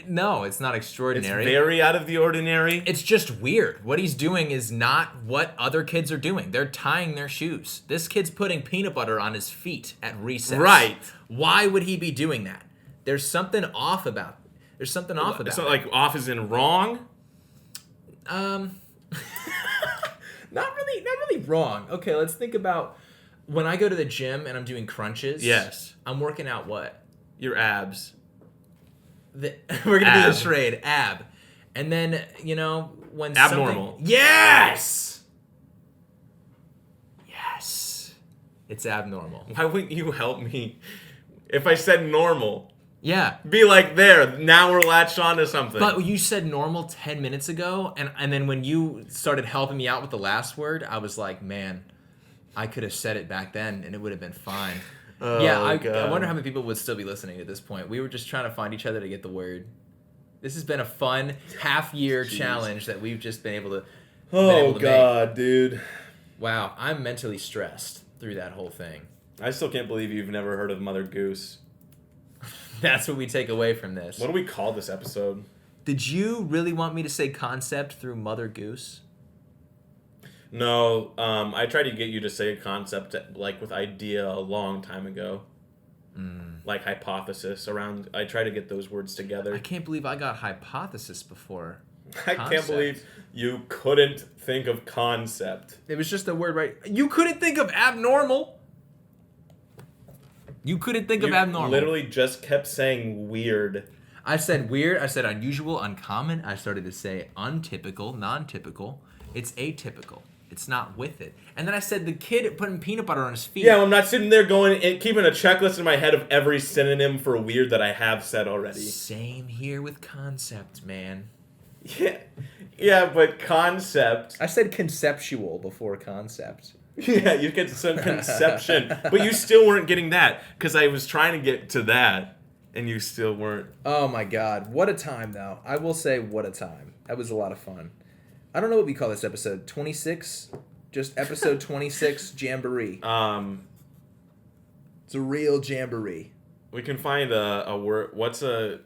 No, it's not extraordinary. It's very out of the ordinary. It's just weird. What he's doing is not what other kids are doing. They're tying their shoes. This kid's putting peanut butter on his feet at recess. Right. Why would he be doing that? There's something off about it. There's something off about it. It's not like off is in wrong. Not really wrong. Okay, let's think about when I go to the gym and I'm doing crunches. Yes. I'm working out what? Your abs. We're gonna do the charade, ab, and then when abnormal. Yes, it's abnormal. Why wouldn't you help me? If I said normal, Yeah, be like there. Now we're latched onto something. but you said normal 10 minutes ago, and then when you started helping me out with the last word, I was like, man, I could have said it back then, and it would have been fine. Oh, yeah, I God. wonder how many people would still be listening at this point. We were just trying to find each other to get the word. This has been a fun half-year challenge that we've just been able to. Oh God, dude! Wow, I'm mentally stressed through that whole thing. I still can't believe you've never heard of Mother Goose. That's what we take away from this. What do we call this episode? Did you really want me to say concept through Mother Goose? No, I tried to get you to say a concept like with idea a long time ago. Like hypothesis around. I try to get those words together. I can't believe I got hypothesis before. I can't believe you couldn't think of concept. It was just a word, right? You couldn't think of abnormal. You couldn't think of abnormal. Literally just kept saying weird. I said weird. I said unusual, uncommon. I started to say untypical, non-typical. It's atypical. It's not with it. And then I said the kid putting peanut butter on his feet. Yeah, I'm not sitting there going and keeping a checklist in my head of every synonym for weird that I have said already. Same here with concept, man. Yeah, but concept. I said conceptual before concept. Yeah, you get some conception, but you still weren't getting that because I was trying to get to that, and you still weren't. Oh my God, what a time though! I will say, what a time. That was a lot of fun. I don't know what we call this episode. 26, just episode 26 jamboree. It's a real jamboree. We can find a word. What's a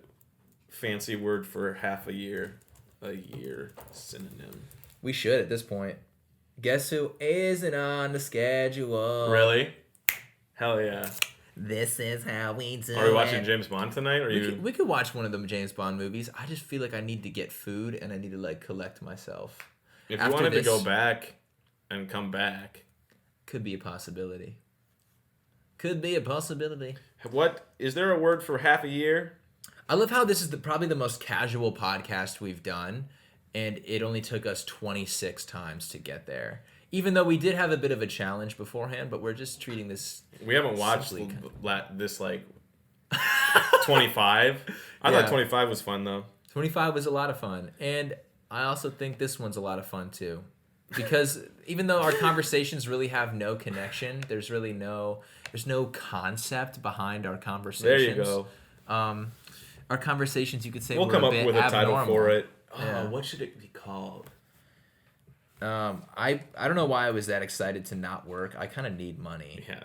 fancy word for half a year? A year synonym. We should at this point. Guess who isn't on the schedule? Really? Hell yeah. This is how we do it. Are we watching James Bond tonight? Or We could watch one of the James Bond movies. I just feel like I need to get food and I need to collect myself. If you wanted to go back and come back. Could be a possibility. Could be a possibility. What is there a word for half a year? I love how this is probably the most casual podcast we've done, and it only took us 26 times to get there. Even though we did have a bit of a challenge beforehand, but we're just treating this. We haven't watched this 25. I thought 25 was fun though. 25 was a lot of fun, and I also think this one's a lot of fun too, because even though our conversations really have no connection, there's no concept behind our conversations. There you go. Our conversations, you could say, we'll were come a up bit with a title abnormal. for it. Yeah. Oh, what should it be called? I don't know why I was that excited to not work. I kind of need money. Yeah.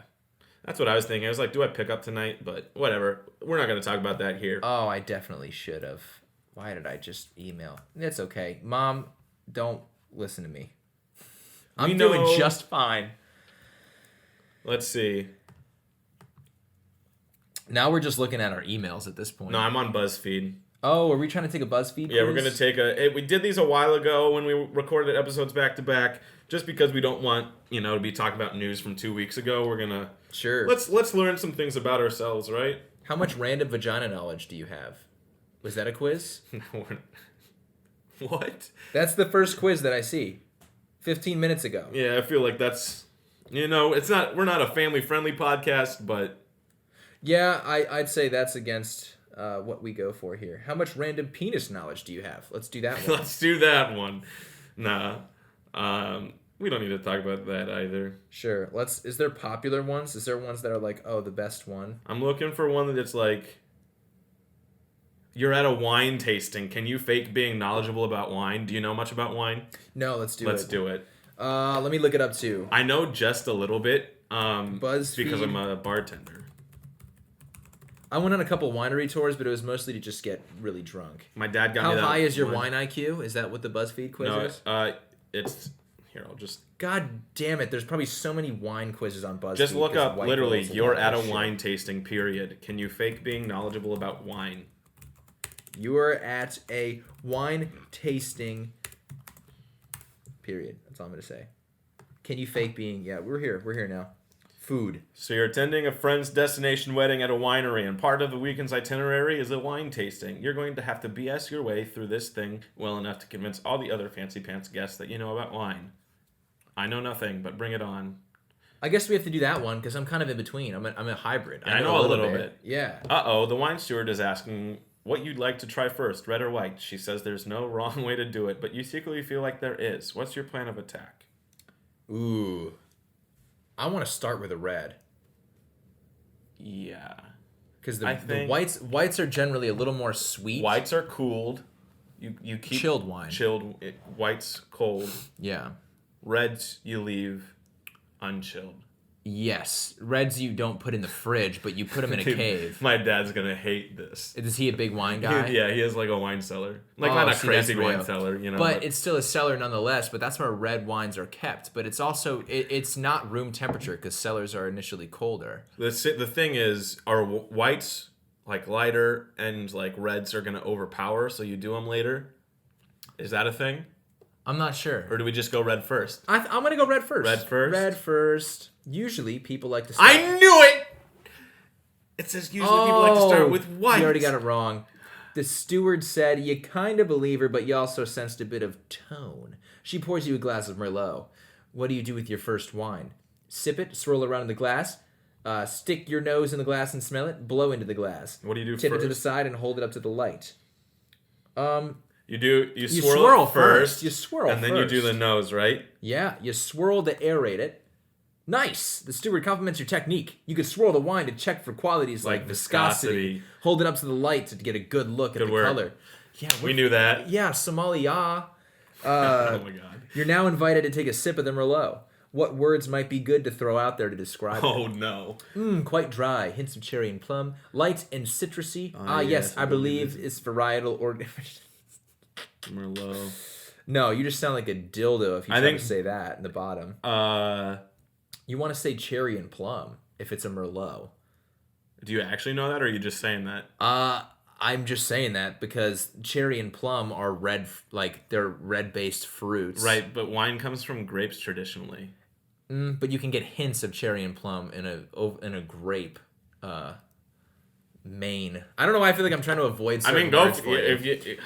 That's what I was thinking. I was like, do I pick up tonight? But whatever. We're not going to talk about that here. Oh, I definitely should have. Why did I just email? It's okay. Mom, don't listen to me. I'm doing just fine. Let's see. Now we're just looking at our emails at this point. No, I'm on BuzzFeed. Oh, are we trying to take a BuzzFeed Yeah, quiz? we're going to take we did these a while ago when we recorded episodes back to back. Just because we don't want, to be talking about news from 2 weeks ago, we're going to... Sure. Let's learn some things about ourselves, right? How much random vagina knowledge do you have? Was that a quiz? What? That's the first quiz that I see. 15 minutes ago. Yeah, I feel like that's... we're not a family-friendly podcast, but... Yeah, I'd say that's against what we go for here. How much random penis knowledge do you have? Let's do that one. Let's do that one. Nah. We don't need to talk about that either. Sure. Is there popular ones? Is there ones that are like, oh, the best one? I'm looking for one that's like... You're at a wine tasting. Can you fake being knowledgeable about wine? Do you know much about wine? No, let's do Let's do it. Let me look it up too. I know just a little bit. BuzzFeed. Because I'm a bartender. I went on a couple winery tours, but it was mostly to just get really drunk. My dad got How me that. How high is your one. wine IQ? Is that what the BuzzFeed quiz is? It's here. I'll just God damn it! There's probably so many wine quizzes on BuzzFeed. just look 'cause up. white Literally, girls you're love at a that shit. wine tasting. Period. Can you fake being knowledgeable about wine? You are at a wine tasting. Period. That's all I'm gonna say. Can you fake being? Yeah, we're here. We're here now. Food. So you're attending a friend's destination wedding at a winery, and part of the weekend's itinerary is a wine tasting. You're going to have to BS your way through this thing well enough to convince all the other fancy pants guests that you know about wine. I know nothing, but bring it on. I guess we have to do that one because I'm kind of in between. I'm a hybrid. I know a little bit. Yeah. Uh-oh, the wine steward is asking what you'd like to try first, red or white. She says there's no wrong way to do it, but you secretly feel like there is. What's your plan of attack? Ooh. I want to start with a red. Yeah. Because I the think- whites are generally a little more sweet. Whites are cooled. You keep Chilled wine. Whites cold. Yeah. Reds you leave unchilled. Yes. Reds you don't put in the fridge, but you put them in a Dude, cave. My dad's gonna hate this. Is he a big wine guy? Yeah, he has like a wine cellar. Like Oh, not a see, crazy that's wine real. cellar, you know. But it's still a cellar nonetheless. But that's where red wines are kept. But it's also it's not room temperature because cellars are initially colder. the thing is, are whites like lighter and like reds are gonna overpower? So you do them later. Is that a thing, I'm not sure. or do we just go red first? I'm gonna go red first. Red first? Red first. Usually people like to start. I knew it. It says usually people like to start with white. You already got it wrong. The steward said you kind of believe her, but you also sensed a bit of tone. She pours you a glass of Merlot. What do you do with your first wine? Sip it, swirl it around in the glass, stick your nose in the glass and smell it, blow into the glass. What do you do Tip first? it to the side and hold it up to the light. You swirl swirl first. first. You swirl and then you do first. the nose, right? Yeah, you swirl to aerate it. Nice! The steward compliments your technique. You could swirl the wine to check for qualities like viscosity. Hold it up to the light to get a good look at Good the work. color. Yeah, We knew that. Yeah, Somalia. Oh my god. You're now invited to take a sip of the Merlot. What words might be good to throw out there to describe Oh no. it? Quite dry. Hints of cherry and plum. Light and citrusy. Yes, yes, I believe it's varietal or... Merlot. No, you just sound like a dildo if you I try think- to say that in the bottom. You want to say cherry and plum if it's a Merlot. Do you actually know that, or are you just saying that? I'm just saying that because cherry and plum are red, like they're red-based fruits. Right, but wine comes from grapes traditionally. But you can get hints of cherry and plum in a grape. Main. I don't know why I feel like I'm trying to avoid. I mean, certain go words for you. if you.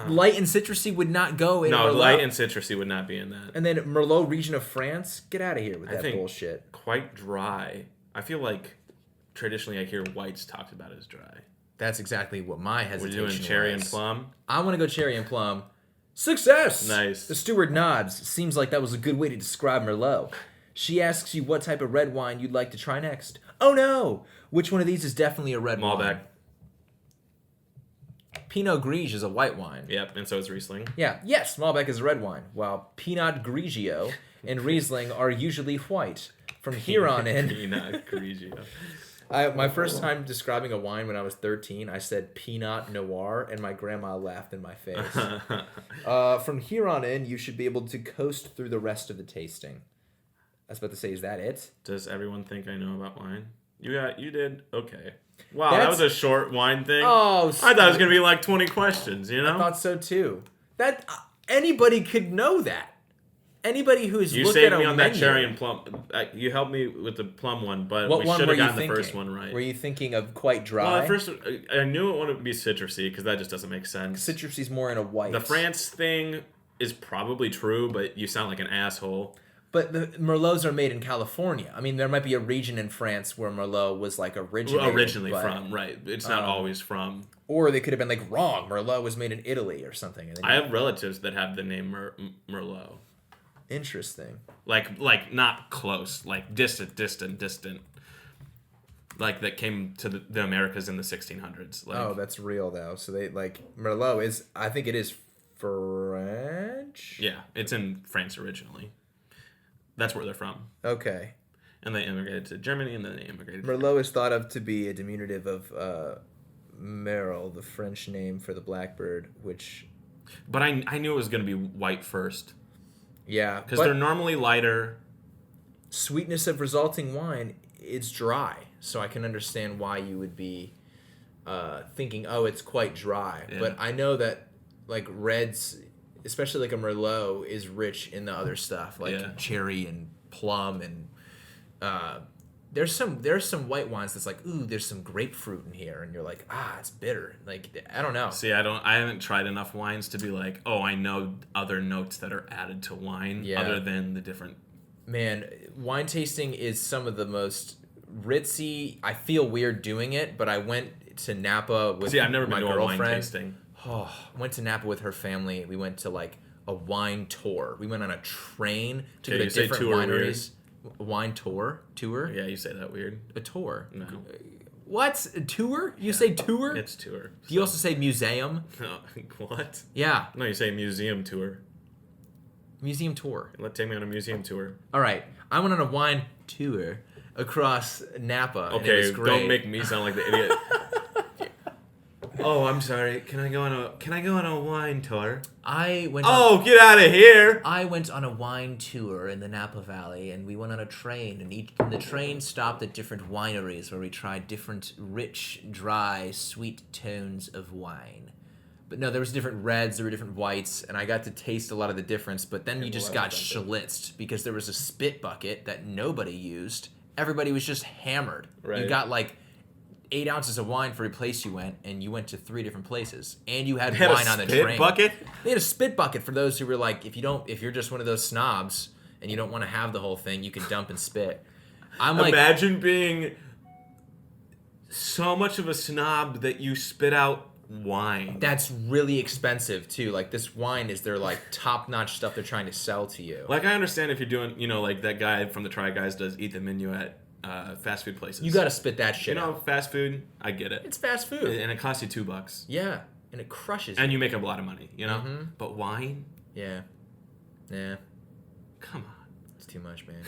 Light and citrusy would not go in. No, Merlot. light and citrusy would not be in that. And then Merlot region of France. Get out of here with that think bullshit. Quite dry. I feel like traditionally I hear whites talked about as dry. That's exactly what my We're hesitation doing cherry and was. plum. I want to go cherry and plum. Success! Nice. The steward nods. Seems like that was a good way to describe Merlot. She asks you what type of red wine you'd like to try next. Oh no! Which one of these is definitely a red Malbec. wine? Pinot Grigio is a white wine. Yep, and so is Riesling. Yeah, yes, Malbec is a red wine, while Pinot Grigio and Riesling are usually white. From here on in, Pinot Grigio. my first time describing a wine when I was 13, I said Pinot Noir, and my grandma laughed in my face. From here on in, you should be able to coast through the rest of the tasting. I was about to say, is that it? Does everyone think I know about wine? You did okay. Wow, That's- that was a short wine thing. Oh, I thought it was gonna be like 20 questions. You know. I thought so too. That anybody could know that. Anybody who's You looked saved at a me on menu. that cherry and plum. You helped me with the plum one, but What we one should were have you gotten thinking? the first one right. Were you thinking of quite dry? Well, at first I knew it wouldn't be citrusy because that just doesn't make sense. Citrusy's more in a white. The France thing is probably true, but you sound like an asshole. But the Merlots are made in California. I mean, there might be a region in France where Merlot was like Originally but- from, right. It's not always from. Or they could have been like wrong. Merlot was made in Italy or something. And then I have relatives that have the name Merlot. Interesting. Like not close, like distant. like that came to the Americas in the 1600s. Like, Oh, that's real though. So they like Merlot is. I think it is French. yeah, it's in France originally. That's where they're from. Okay. And they immigrated to Germany, and then they immigrated. Merlot is thought of to be a diminutive of merle, the French name for the blackbird, which. But I knew it was going to be white first. Yeah. Because they're normally lighter. Sweetness of resulting wine, it's dry. So I can understand why you would be thinking, oh, it's quite dry. Yeah. But I know that, like, reds, especially like a Merlot, is rich in the other stuff, like cherry and plum and... there's some white wines that's like, ooh, there's some grapefruit in here, and you're like, it's bitter. Like, I don't know. See, I haven't tried enough wines to be like, oh, I know other notes that are added to wine other than the different. Man, wine tasting is some of the most ritzy. I feel weird doing it, but I went to Napa with I've never my been to a girlfriend. wine tasting. Oh, went to Napa with her family. We went to like a wine tour. We went on a train to go to different wineries. Wine tour? Yeah, you say that weird. A tour? No. What? A tour? You say tour? It's tour. Do you also say museum? No, what? Yeah. No, you say museum tour. Museum tour. Take me on a museum tour. All right. I went on a wine tour across Napa. Okay, and it was great. don't make me sound like the idiot. Oh, I'm sorry. Can I go on a wine tour? Get out of here! I went on a wine tour in the Napa Valley, and we went on a train, and the train stopped at different wineries where we tried different rich, dry, sweet tones of wine. But no, there was different reds, there were different whites, and I got to taste a lot of the difference, but then you just got schlitzed because there was a spit bucket that nobody used. Everybody was just hammered. Right. You got like 8 ounces of wine for every place you went, and you went to 3 different places, and you had They had wine a on the spit train. bucket? They had a spit bucket for those who were like, if you're just one of those snobs and you don't want to have the whole thing, you can dump and spit. I'm like, imagine being so much of a snob that you spit out wine. that's really expensive too. Like, this wine is their like top-notch stuff they're trying to sell to you. Like, I understand if you're doing, like that guy from the Try Guys does eat the menu at fast food places. You got to spit that shit out. Fast food, I get it. It's fast food. And it costs you $2. Yeah, and it crushes And you. you make a lot of money, Mm-hmm. But wine? Yeah. Come on. It's too much, man.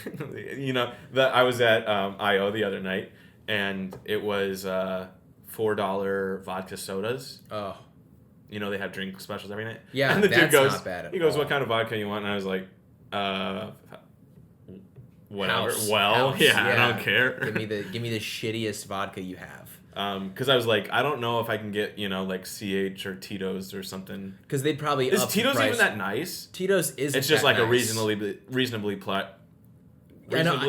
I was at I.O. the other night, and it was $4 vodka sodas. Oh. They have drink specials every night. Yeah, and the that's dude goes, not bad at he goes, all. what kind of vodka you want? And I was like, whatever. House. Well, House, yeah, I don't care. give me the shittiest vodka you have. Because I was like, I don't know if I can get, like CH or Tito's or something. Because they'd probably Is up the Tito's price. even that nice? Tito's isn't. It's just that like a nice. reasonably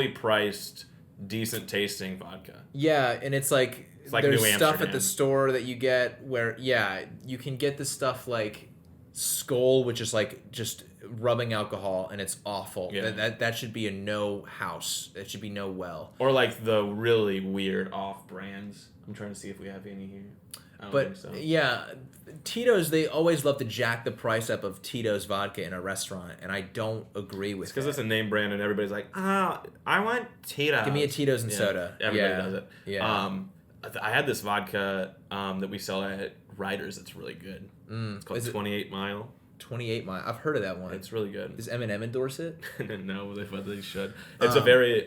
priced, decent tasting vodka. Yeah, and it's like like there's New stuff at Amsterdam. the store that you get where you can get the stuff like Skull, which is like just rubbing alcohol, and it's awful. Yeah. That should be a no house. That should be no well. Or like the really weird off brands. I'm trying to see if we have any here. I don't think so. Yeah, Tito's, they always love to jack the price up of Tito's vodka in a restaurant, and I don't agree with Because that. it's a name brand and everybody's like, I want Tito's. Give me a Tito's and soda. Everybody does it. Yeah. I had this vodka that we sell at Riders. It's really good. It's called 28 Mile. 28 Mile. I've heard of that one. It's really good. Does Eminem endorse it? No, but they should. It's a very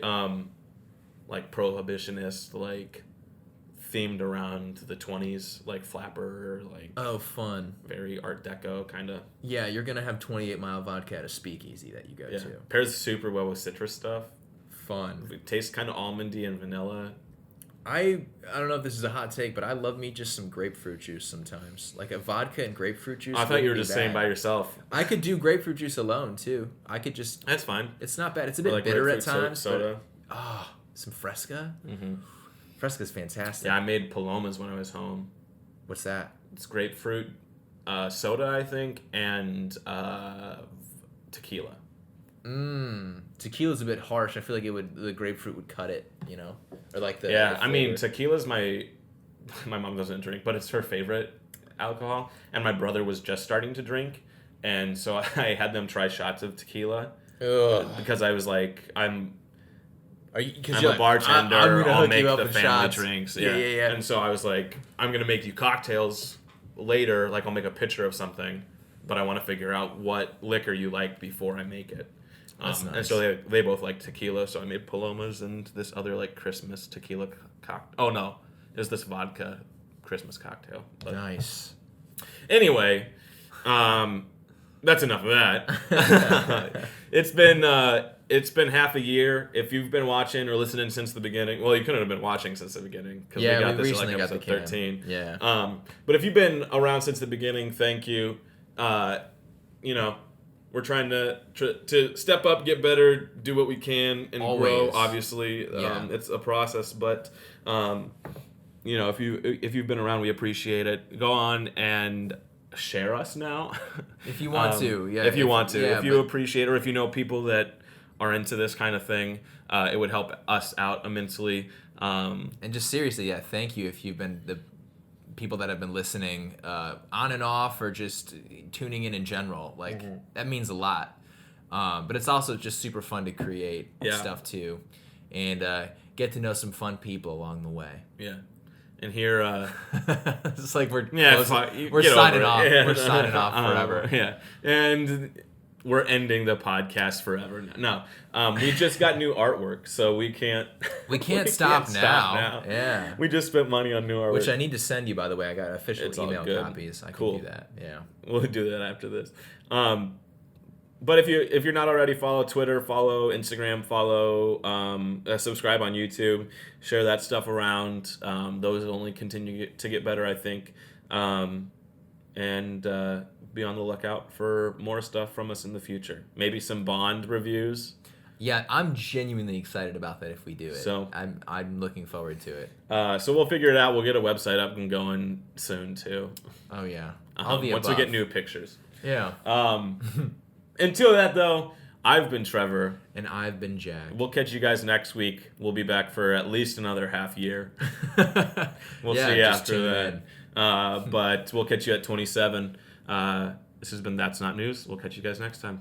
like prohibitionist, like themed around the 20s, like flapper, like Oh, fun. very Art Deco kind of. Yeah, you're going to have 28 Mile vodka at a speakeasy that you go Yeah, to. pairs super well with citrus stuff. Fun. It tastes kind of almondy and vanilla. I don't know if this is a hot take, but I love me just some grapefruit juice sometimes. Like a vodka and grapefruit juice. Oh, I thought you were wouldn't be just saying bad. by yourself. I could do grapefruit juice alone too. I could just. That's fine. It's not bad. It's a Or bit like bitter at grapefruit times. soda. But, some Fresca. Mm-hmm. Fresca's fantastic. Yeah, I made Palomas when I was home. What's that? It's grapefruit soda, I think, and tequila. Tequila's a bit harsh. I feel like the grapefruit would cut it, or like the. Yeah, the I mean, flavor. tequila's my mom doesn't drink, but it's her favorite alcohol. And my brother was just starting to drink, and so I had them try shots of tequila Ugh. because I was like, I'm I'm a bartender. I'll make the family drinks. Yeah. And so I was like, I'm gonna make you cocktails later. Like I'll make a pitcher of something, but I want to figure out what liquor you like before I make it. That's nice. And so they both like tequila, so I made Palomas and this other like Christmas tequila cocktail. Oh no, it was this vodka Christmas cocktail. But Nice. anyway, that's enough of that. It's been half a year. If you've been watching or listening since the beginning, well, you couldn't have been watching since the beginning because we got this recently like got the episode cam. 13. Yeah. But if you've been around since the beginning, thank you. We're trying to step up, get better, do what we can, and grow. Obviously, it's a process, but if you've been around, we appreciate it. Go on and share us now. If you want to, yeah. If you want to, if you appreciate, or if you know people that are into this kind of thing, it would help us out immensely. And just seriously, thank you if you've been the people that have been listening on and off, or just tuning in general. Like that means a lot. But it's also just super fun to create stuff too, and get to know some fun people along the way. Yeah. And here, it's like we're signing off. Yeah. We're signing off forever. Yeah, and we're ending the podcast forever. No, we just got new artwork, so we can't. We can't stop now. Yeah, we just spent money on new artwork, which I need to send you. By the way, I got official email copies. I can do that. Yeah, we'll do that after this. But if you're not already, follow Twitter, follow Instagram, follow subscribe on YouTube, share that stuff around. Those will only continue to get better, I think. And be on the lookout for more stuff from us in the future. Maybe some Bond reviews. Yeah, I'm genuinely excited about that if we do it. So I'm looking forward to it. So we'll figure it out. We'll get a website up and going soon too. Oh yeah. Once we get new pictures. Yeah. Until that, though, I've been Trevor. And I've been Jack. We'll catch you guys next week. We'll be back for at least another half year. We'll see after that. But we'll catch you at 27. This has been That's Not News. We'll catch you guys next time.